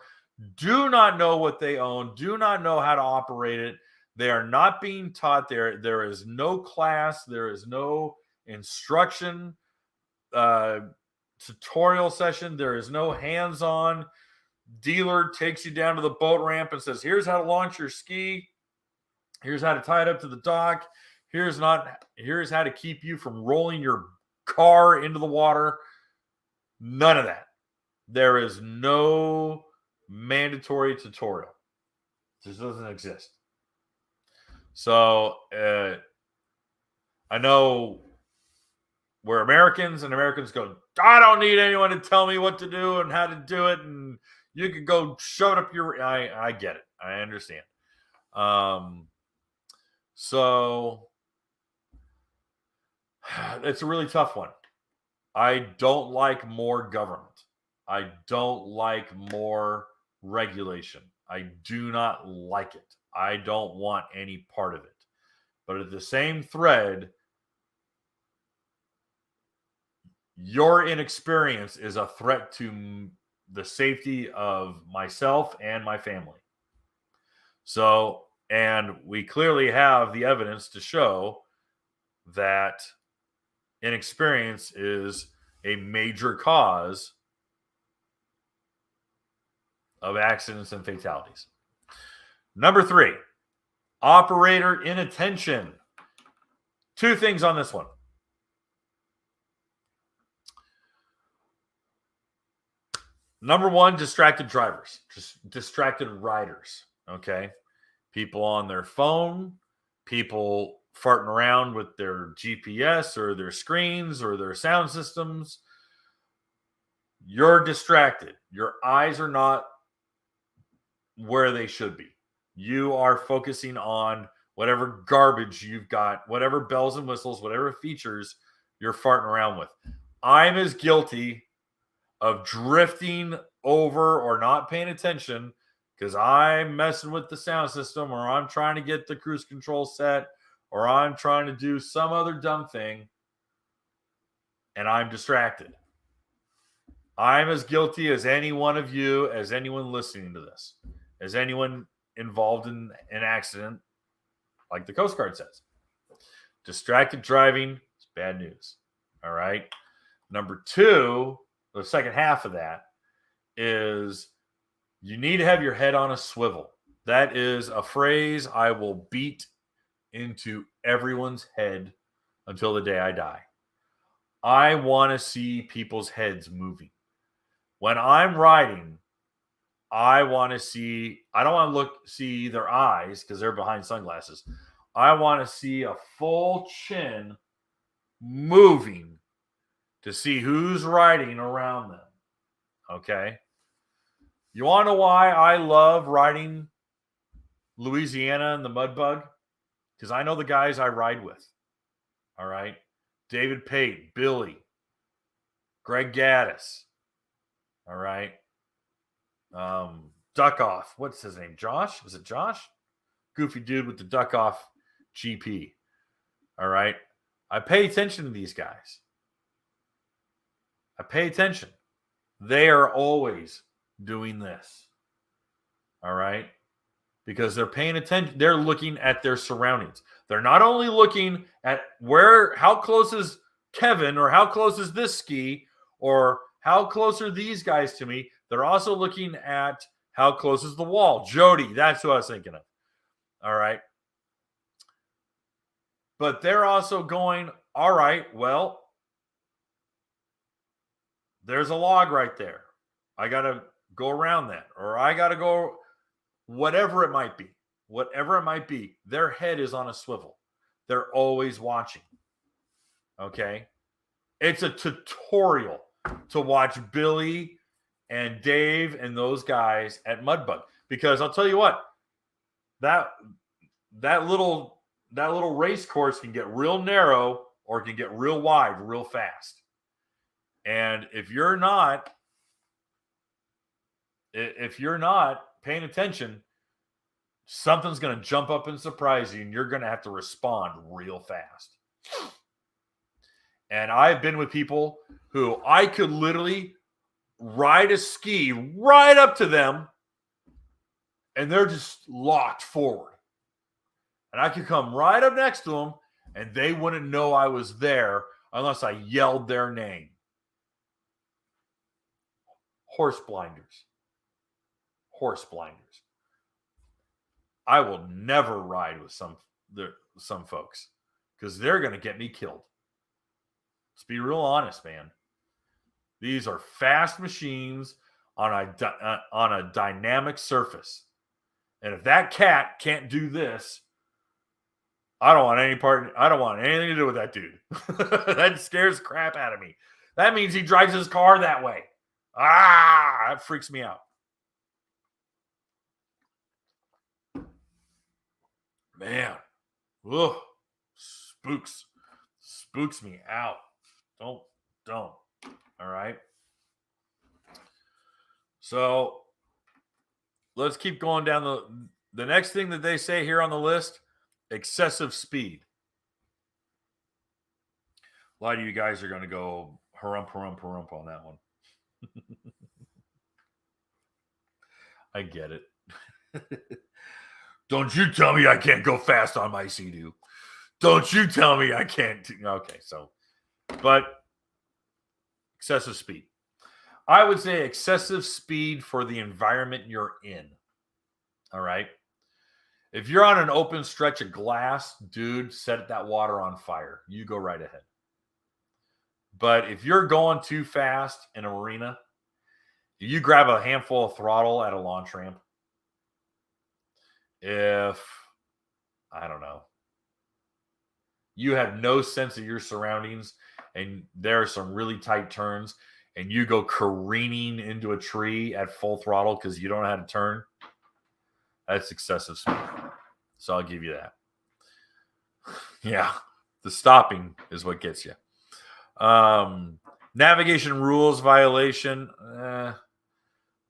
do not know what they own, do not know how to operate it. They are not being taught there. There is no class. There is no instruction, tutorial session. There is no hands-on. dealer takes you down to the boat ramp and says, here's how to launch your ski. Here's how to tie it up to the dock. Here's how to keep you from rolling your car into the water. None of that. There is no mandatory tutorial. It just doesn't exist. So I know we're Americans, and Americans go, I don't need anyone to tell me what to do and how to do it, and you could go shove it up your. I get it. I understand. So it's a really tough one. I don't like more government. I don't like more regulation. I do not like it. I don't want any part of it. But at the same thread, your inexperience is a threat to the safety of myself and my family. So, and we clearly have the evidence to show that inexperience is a major cause of accidents and fatalities. Number 3, operator inattention. 2 things on this one. Number 1, distracted drivers, just distracted riders. Okay. People on their phone, people farting around with their GPS or their screens or their sound systems. You're distracted. Your eyes are not where they should be. You are focusing on whatever garbage you've got, whatever bells and whistles, whatever features you're farting around with. I'm as guilty of drifting over or not paying attention because I'm messing with the sound system, or I'm trying to get the cruise control set, or I'm trying to do some other dumb thing, and I'm distracted. I'm as guilty as any one of you, as anyone listening to this, as anyone involved in an accident, like the Coast Guard says. Distracted driving is bad news. All right. Number 2, the second half of that is you need to have your head on a swivel. That is a phrase I will beat into everyone's head until the day I die. I want to see people's heads moving. When I'm riding, I don't want to see their eyes because they're behind sunglasses. I want to see a full chin moving to see who's riding around them. Okay. You want to know why I love riding Louisiana and the Mud Bug? Because I know the guys I ride with. All right. David Pate, Billy, Greg Gaddis. All right. Duck Off. What's his name? Josh? Is it Josh? Goofy dude with the Duck Off GP. All right. I pay attention to these guys. I pay attention. They are always doing this. All right. Because they're paying attention. They're looking at their surroundings. They're not only looking at how close is Kevin, or how close is this ski, or how close are these guys to me. They're also looking at how close is the wall. Jody, that's who I was thinking of. All right. But they're also going, all right, well, there's a log right there. I got to go around that, or I got to go, whatever it might be. Whatever it might be, their head is on a swivel. They're always watching. Okay? It's a tutorial to watch Billy and Dave and those guys at Mudbug. Because I'll tell you what, that little race course can get real narrow or it can get real wide real fast. And if you're not paying attention, something's going to jump up and surprise you, and you're going to have to respond real fast. And I've been with people who I could literally ride a ski right up to them, and they're just locked forward. And I could come right up next to them, and they wouldn't know I was there unless I yelled their name. Horse blinders. horse blinders. I will never ride with some folks because they're going to get me killed. Let's be real honest, man. These are fast machines on a dynamic surface. And if that cat can't do this, I don't want anything to do with that dude. That scares the crap out of me. That means he drives his car that way. That freaks me out. Man. Ugh. Spooks me out. Don't. All right. So let's keep going down the next thing that they say here on the list, excessive speed. A lot of you guys are going to go harump on that one. I get it. Don't you tell me I can't go fast on my Sea-Doo. Don't you tell me I can't. Okay, so, but excessive speed. I would say excessive speed for the environment you're in. All right. If you're on an open stretch of glass, dude, set that water on fire. You go right ahead. But if you're going too fast in a marina, you grab a handful of throttle at a launch ramp. If, I don't know, you have no sense of your surroundings and there are some really tight turns and you go careening into a tree at full throttle because you don't know how to turn, that's excessive speed. So I'll give you that. Yeah, the stopping is what gets you. Navigation rules violation,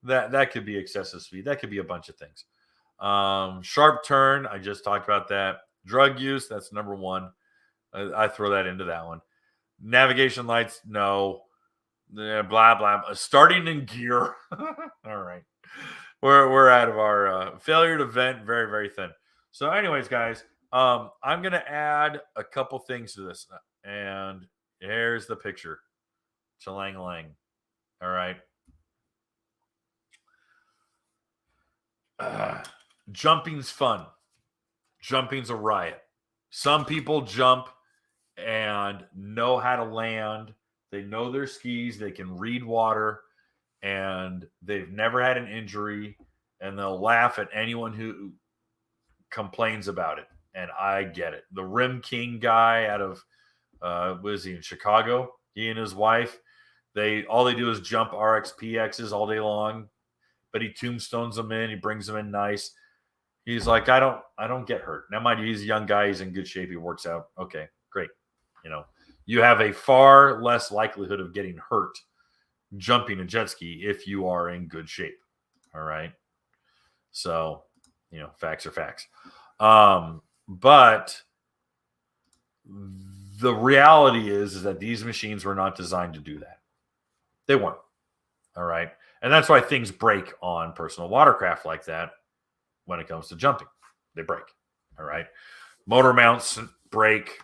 that could be excessive speed. That could be a bunch of things. Sharp turn, I just talked about that. Drug use, that's number one. I throw that into that one. Navigation lights, no. Blah blah. Starting in gear. All right, we're out of our failure to vent. Very, very thin. So, anyways, guys, I'm gonna add a couple things to this, and here's the picture. Chalang lang. All right. Jumping's fun. Jumping's a riot. Some people jump and know how to land. They know their skis. They can read water, and they've never had an injury. And they'll laugh at anyone who complains about it. And I get it. The Rim King guy out of was he in Chicago? He and his wife. All they do is jump RXPXs all day long, but he tombstones them in. He brings them in nice. He's like, I don't get hurt. Now, mind you, he's a young guy. He's in good shape. He works out. Okay, great. You have a far less likelihood of getting hurt jumping a jet ski if you are in good shape. All right. So, facts are facts. But the reality is that these machines were not designed to do that. They weren't. All right. And that's why things break on personal watercraft like that when it comes to jumping. They break. All right. Motor mounts break.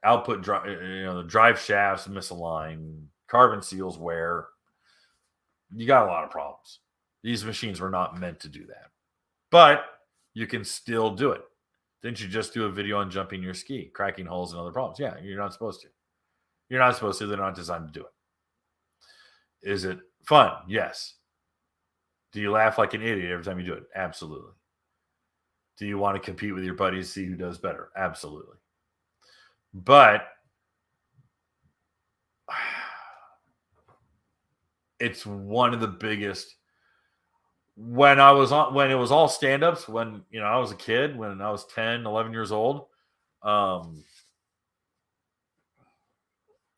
Output the drive shafts misalign, carbon seals wear. You got a lot of problems. These machines were not meant to do that, but you can still do it. Didn't you just do a video on jumping your ski, cracking holes and other problems? Yeah, you're not supposed to. You're not supposed to. They're not designed to do it. Is it fun? Yes. Do you laugh like an idiot every time you do it? Absolutely. Do you want to compete with your buddies, see who does better? Absolutely. But it's one of the biggest. When it was all stand-ups, when I was a kid, when I was 10, 11 years old, all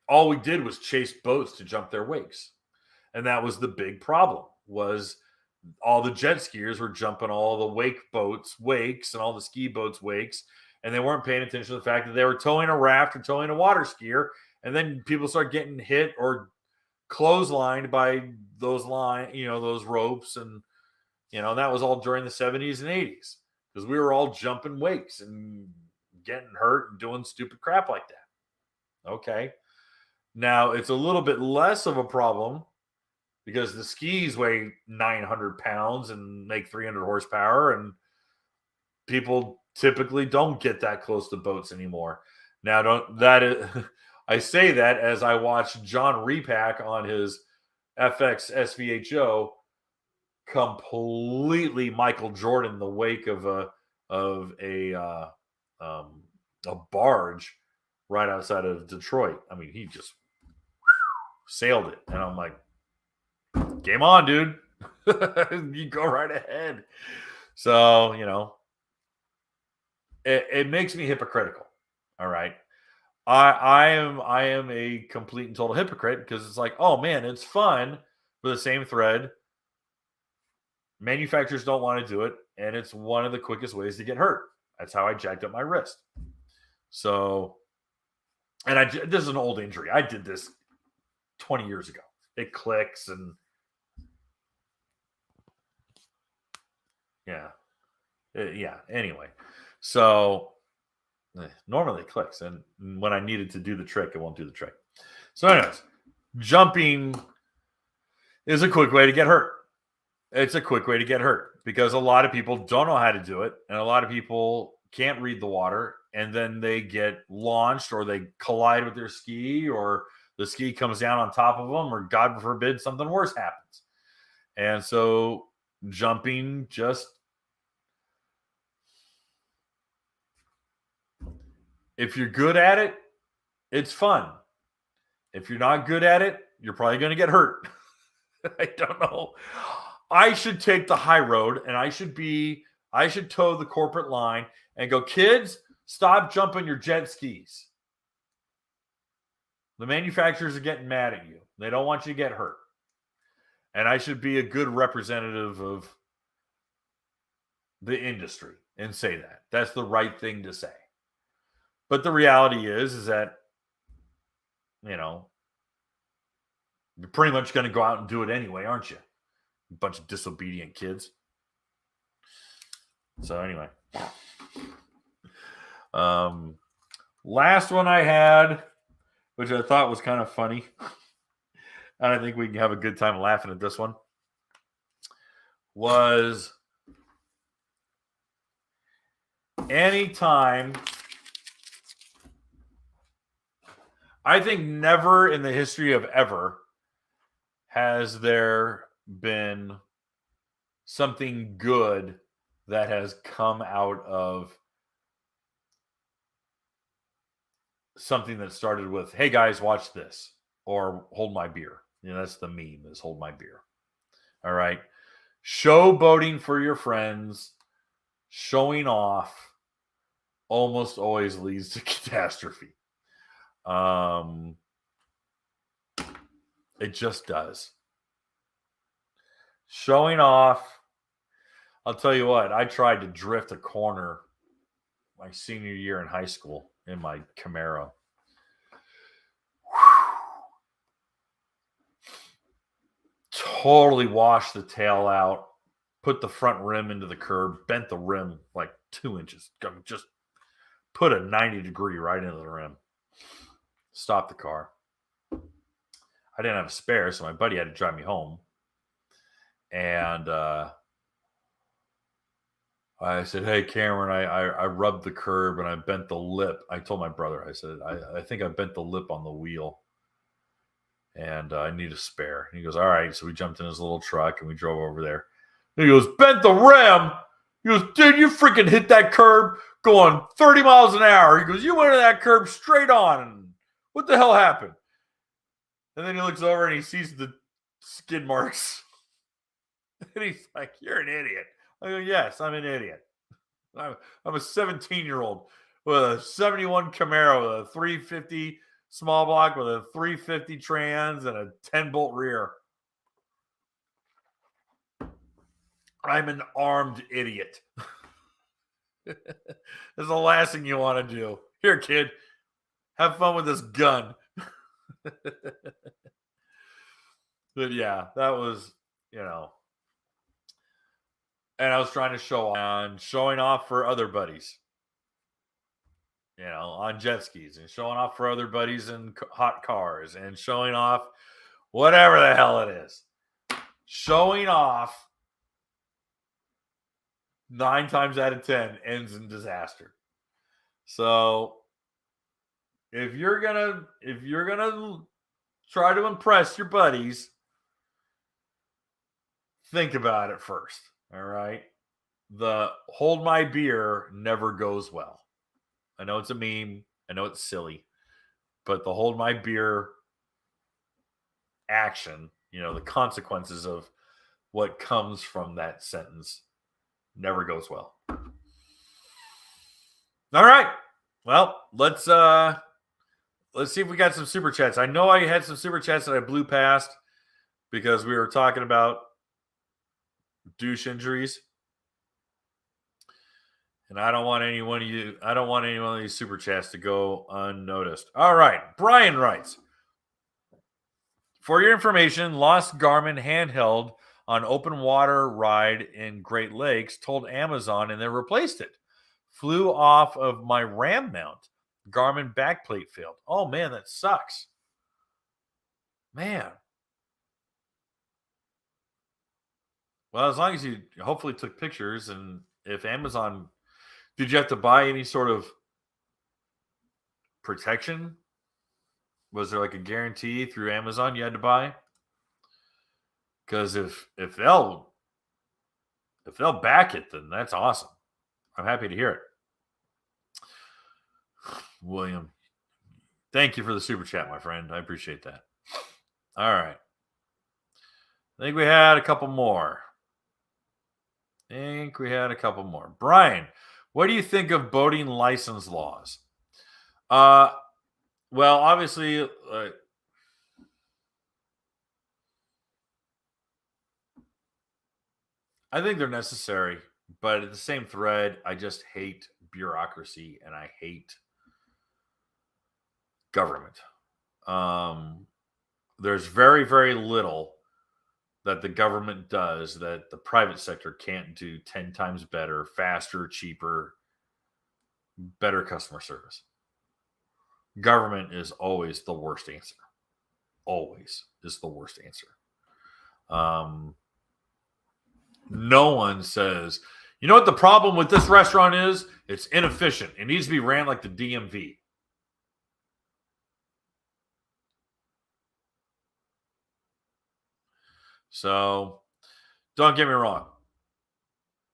we did was chase boats to jump their wakes. And that was the big problem, was all the jet skiers were jumping all the wake boats wakes and all the ski boats wakes, and they weren't paying attention to the fact that they were towing a raft or towing a water skier, and then people start getting hit or clotheslined by those those ropes, and that was all during the 70s and 80s because we were all jumping wakes and getting hurt and doing stupid crap like that. Okay. Now, it's a little bit less of a problem because the skis weigh 900 pounds and make 300 horsepower, and people typically don't get that close to boats anymore. Now, I say that as I watch John Repack on his FX SVHO completely Michael Jordan the wake of a barge right outside of Detroit. I mean, he just sailed it, and I'm like, game on, dude. You go right ahead. So, it makes me hypocritical. All right. I am a complete and total hypocrite because it's like, oh man, it's fun for the same thread. Manufacturers don't want to do it, and it's one of the quickest ways to get hurt. That's how I jacked up my wrist. So, and this is an old injury. I did this 20 years ago. It clicks and yeah. Anyway, so normally it clicks, and when I needed to do the trick, it won't do the trick. So, anyways, jumping is a quick way to get hurt. It's a quick way to get hurt because a lot of people don't know how to do it, and a lot of people can't read the water, and then they get launched or they collide with their ski, or the ski comes down on top of them, or God forbid something worse happens. And so jumping just, if you're good at it, it's fun. If you're not good at it, you're probably going to get hurt. I don't know. I should take the high road, and I should toe the corporate line and go, kids, stop jumping your jet skis. The manufacturers are getting mad at you. They don't want you to get hurt. And I should be a good representative of the industry and say that. That's the right thing to say. But the reality is that, you're pretty much going to go out and do it anyway, aren't you? A bunch of disobedient kids. So anyway, last one I had, which I thought was kind of funny, and I think we can have a good time laughing at this one, was anytime, I think never in the history of ever has there been something good that has come out of something that started with, hey guys, watch this, or hold my beer. That's the meme, is hold my beer. All right. Showboating for your friends, showing off almost always leads to catastrophe. It just does. Showing off. I'll tell you what, I tried to drift a corner my senior year in high school in my Camaro. Totally washed the tail out, put the front rim into the curb, bent the rim like 2 inches. Just put a 90-degree right into the rim. Stopped the car. I didn't have a spare, so my buddy had to drive me home. And I said, hey, Cameron, I rubbed the curb and I bent the lip. I told my brother, I said, I think I bent the lip on the wheel. And I need a spare. And he goes, all right. So we jumped in his little truck and we drove over there. And he goes, bent the rim. He goes, dude, you freaking hit that curb going 30 miles an hour. He goes, you went to that curb straight on. And what the hell happened? And then he looks over and he sees the skid marks. And he's like, you're an idiot. I go, yes, I'm an idiot. I'm a 17-year-old with a 71 Camaro with a 350 small block with a 350 trans and a 10-bolt rear. I'm an armed idiot. That's the last thing you want to do. Here, kid, have fun with this gun. But yeah, that was, and I was trying to showing off for other buddies, on jet skis, and showing off for other buddies in hot cars, and showing off whatever the hell it is. showing off 9 times out of 10 ends in disaster. So if you're gonna try to impress your buddies, think about it first. All right. The hold my beer never goes well. I know it's a meme. I know it's silly, but the hold my beer action, the consequences of what comes from that sentence never goes well. All right. Well, let's see if we got some super chats. I know I had some super chats that I blew past because we were talking about douche injuries. And I don't want any one of these super chats to go unnoticed. All right. Brian writes, for your information, lost Garmin handheld on open water ride in Great Lakes, told Amazon, and they replaced it. Flew off of my RAM mount. Garmin backplate failed. Oh, man, that sucks. Man. Well, as long as you hopefully took pictures, and if Amazon, did you have to buy any sort of protection? Was there like a guarantee through Amazon you had to buy? Because if they'll back it, then that's awesome. I'm happy to hear it. William, thank you for the super chat, my friend. I appreciate that. All right. I think we had a couple more. Brian, what do you think of boating license laws? Well, obviously, I think they're necessary, but at the same thread, I just hate bureaucracy and I hate government. There's very, very little that the government does that the private sector can't do 10 times better, faster, cheaper, better customer service. Government is always the worst answer. Always is the worst answer. No one says, you know what the problem with this restaurant is? It's inefficient. It needs to be ran like the DMV. So don't get me wrong.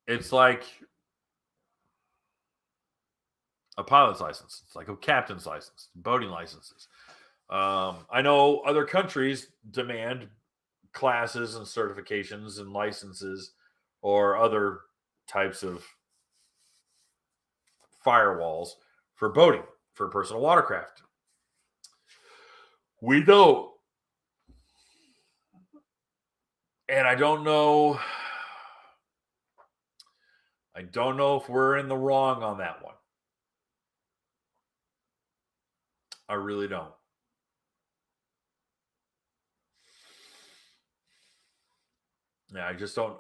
It's like a pilot's license. It's like a captain's license, boating licenses. I know other countries demand classes and certifications and licenses or other types of firewalls for boating, for personal watercraft. We don't. And I don't know if we're in the wrong on that one. I really don't. Yeah, I just don't.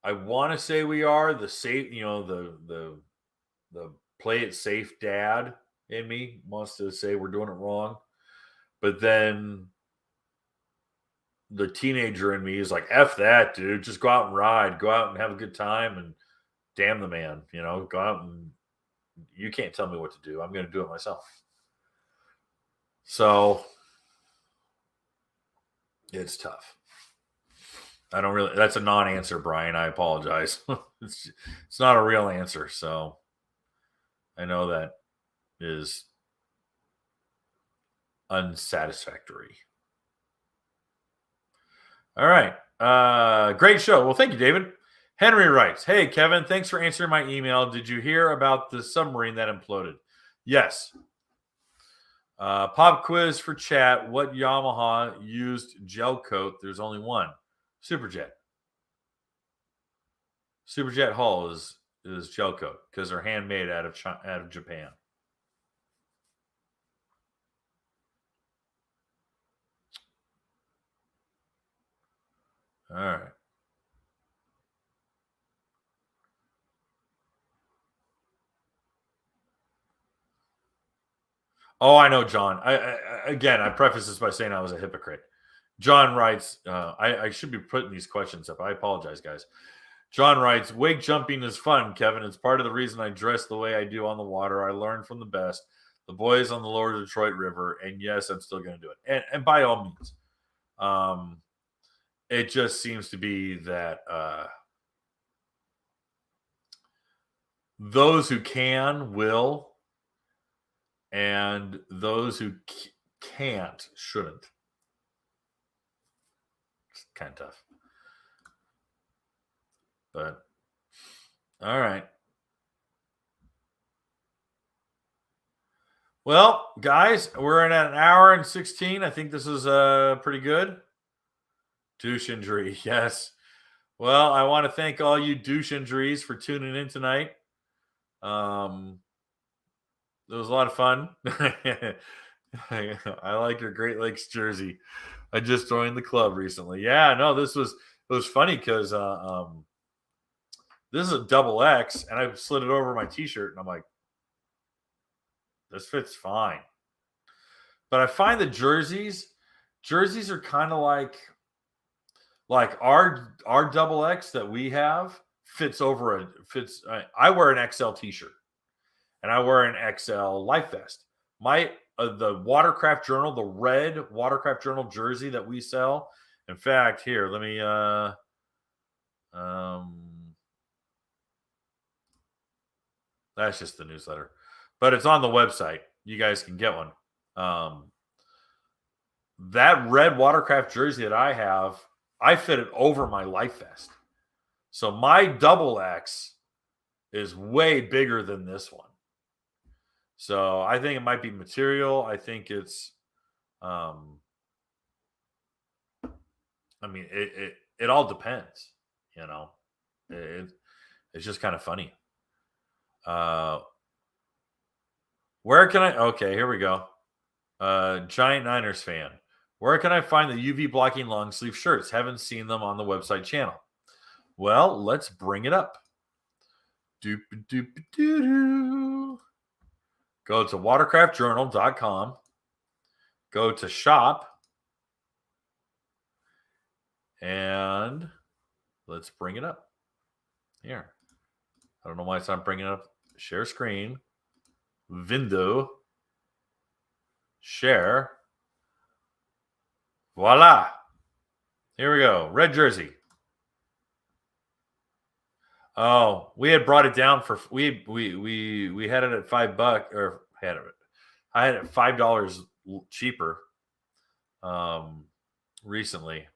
I want to say we are the safe, the play it safe dad in me wants to say we're doing it wrong. But then the teenager in me is like, F that, dude. Just go out and ride. Go out and have a good time and damn the man. Go out and you can't tell me what to do. I'm going to do it myself. So it's tough. That's a non-answer, Brian. I apologize. It's not a real answer. So I know that is unsatisfactory. All right. Great show. Well, thank you, David. Henry writes, hey, Kevin, thanks for answering my email. Did you hear about the submarine that imploded? Yes. Pop quiz for chat. What Yamaha used gel coat? There's only one. Superjet. Superjet hull is gel coat because they're handmade out of Japan. All right. Oh, I know, John. I preface this by saying I was a hypocrite. John writes, I should be putting these questions up. I apologize, guys. John writes, wake jumping is fun, Kevin. It's part of the reason I dress the way I do on the water. I learned from the best, the boys on the lower Detroit River. And yes, I'm still going to do it. And by all means, it just seems to be that those who can will, and those who can't shouldn't. It's kind of tough. But, all right. Well, guys, we're in at 1 hour and 16. I think this is pretty good. Douche injury, yes. Well, I want to thank all you douche injuries for tuning in tonight. It was a lot of fun. I like your Great Lakes jersey. I just joined the club recently. Yeah, no, it was funny because this is a double X, and I slid it over my t-shirt, and I'm like, this fits fine. But I find the jerseys are kind of like our double X that we have fits over I wear an XL t-shirt and I wear an XL life vest. My the Watercraft Journal, the red Watercraft Journal jersey that we sell. In fact, here, let me that's just the newsletter. But it's on the website. You guys can get one. That red Watercraft jersey that I have, I fit it over my life vest. So my double X is way bigger than this one. So I think it might be material. I think it's, I mean, it all depends, you know. It's just kind of funny. Where can I? Okay, here we go. Giant Niners fan. Where can I find the UV blocking long sleeve shirts? Haven't seen them on the website channel. Well, let's bring it up. Doop doop doo doo. Go to watercraftjournal.com. Go to shop. And let's bring it up. Here. I don't know why it's not bringing it up. Share screen. Window. Share. Voila. Here we go. Red jersey. Oh, we had brought it down for we had it at $5 or I had it $5 cheaper recently.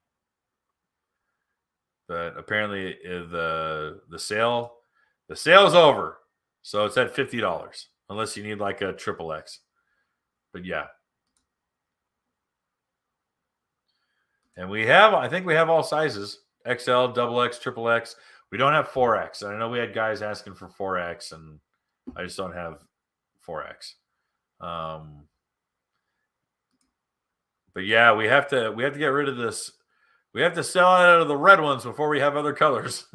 But apparently the sale's over. So it's at $50 unless you need like a triple X. But yeah. And I think we have all sizes. XL, double X, triple X. We don't have 4X. I know we had guys asking for 4X, and I just don't have 4X. But yeah, we have to get rid of this. We have to sell out of the red ones before we have other colors.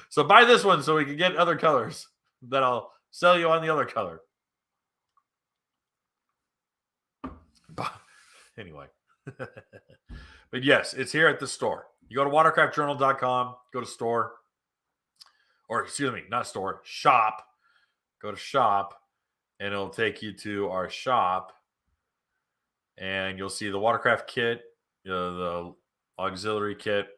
So buy this one so we can get other colors. Then I'll sell you on the other color. Anyway. But yes, it's here at the store. You go to watercraftjournal.com, go to store, or excuse me, not store, shop. Go to shop, and it'll take you to our shop, and you'll see the Watercraft kit, the auxiliary kit,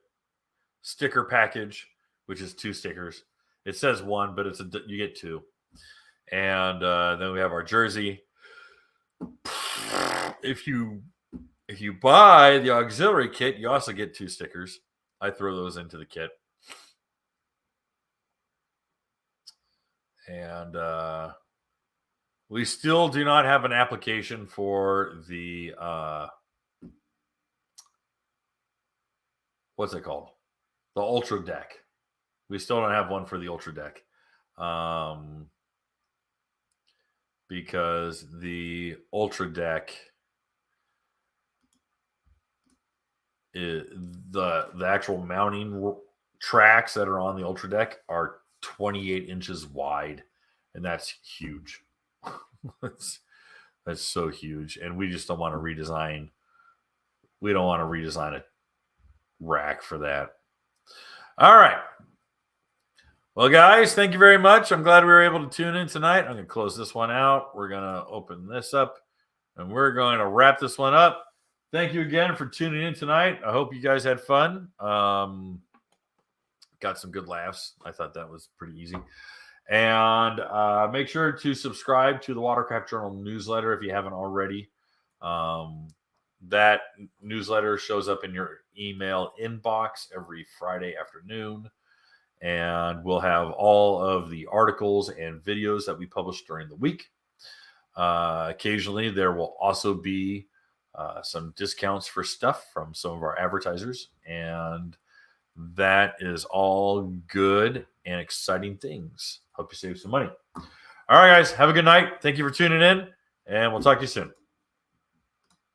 sticker package, which is 2 stickers. It says 1, but you get 2. And then we have our jersey. If you buy the auxiliary kit, you also get 2 stickers. I throw those into the kit. And we still do not have an application for the what's it called? The Ultra Deck. We still don't have one for the Ultra Deck. Because the Ultra Deck the actual mounting tracks that are on the Ultra Deck are 28 inches wide, and that's huge. That's so huge, and we just don't want to redesign we don't want to redesign a rack for that. All right. Well, guys, thank you very much. I'm glad we were able to tune in tonight. I'm going to close this one out. We're going to open this up, and we're going to wrap this one up. Thank you again for tuning in tonight. I hope you guys had fun. Got some good laughs. I thought that was pretty easy. And make sure to subscribe to the Watercraft Journal newsletter if you haven't already. That newsletter shows up in your email inbox every Friday afternoon. And we'll have all of the articles and videos that we publish during the week. Occasionally, there will also be some discounts for stuff from some of our advertisers. And that is all good and exciting things. Hope you save some money. All right, guys. Have a good night. Thank you for tuning in, and we'll talk to you soon.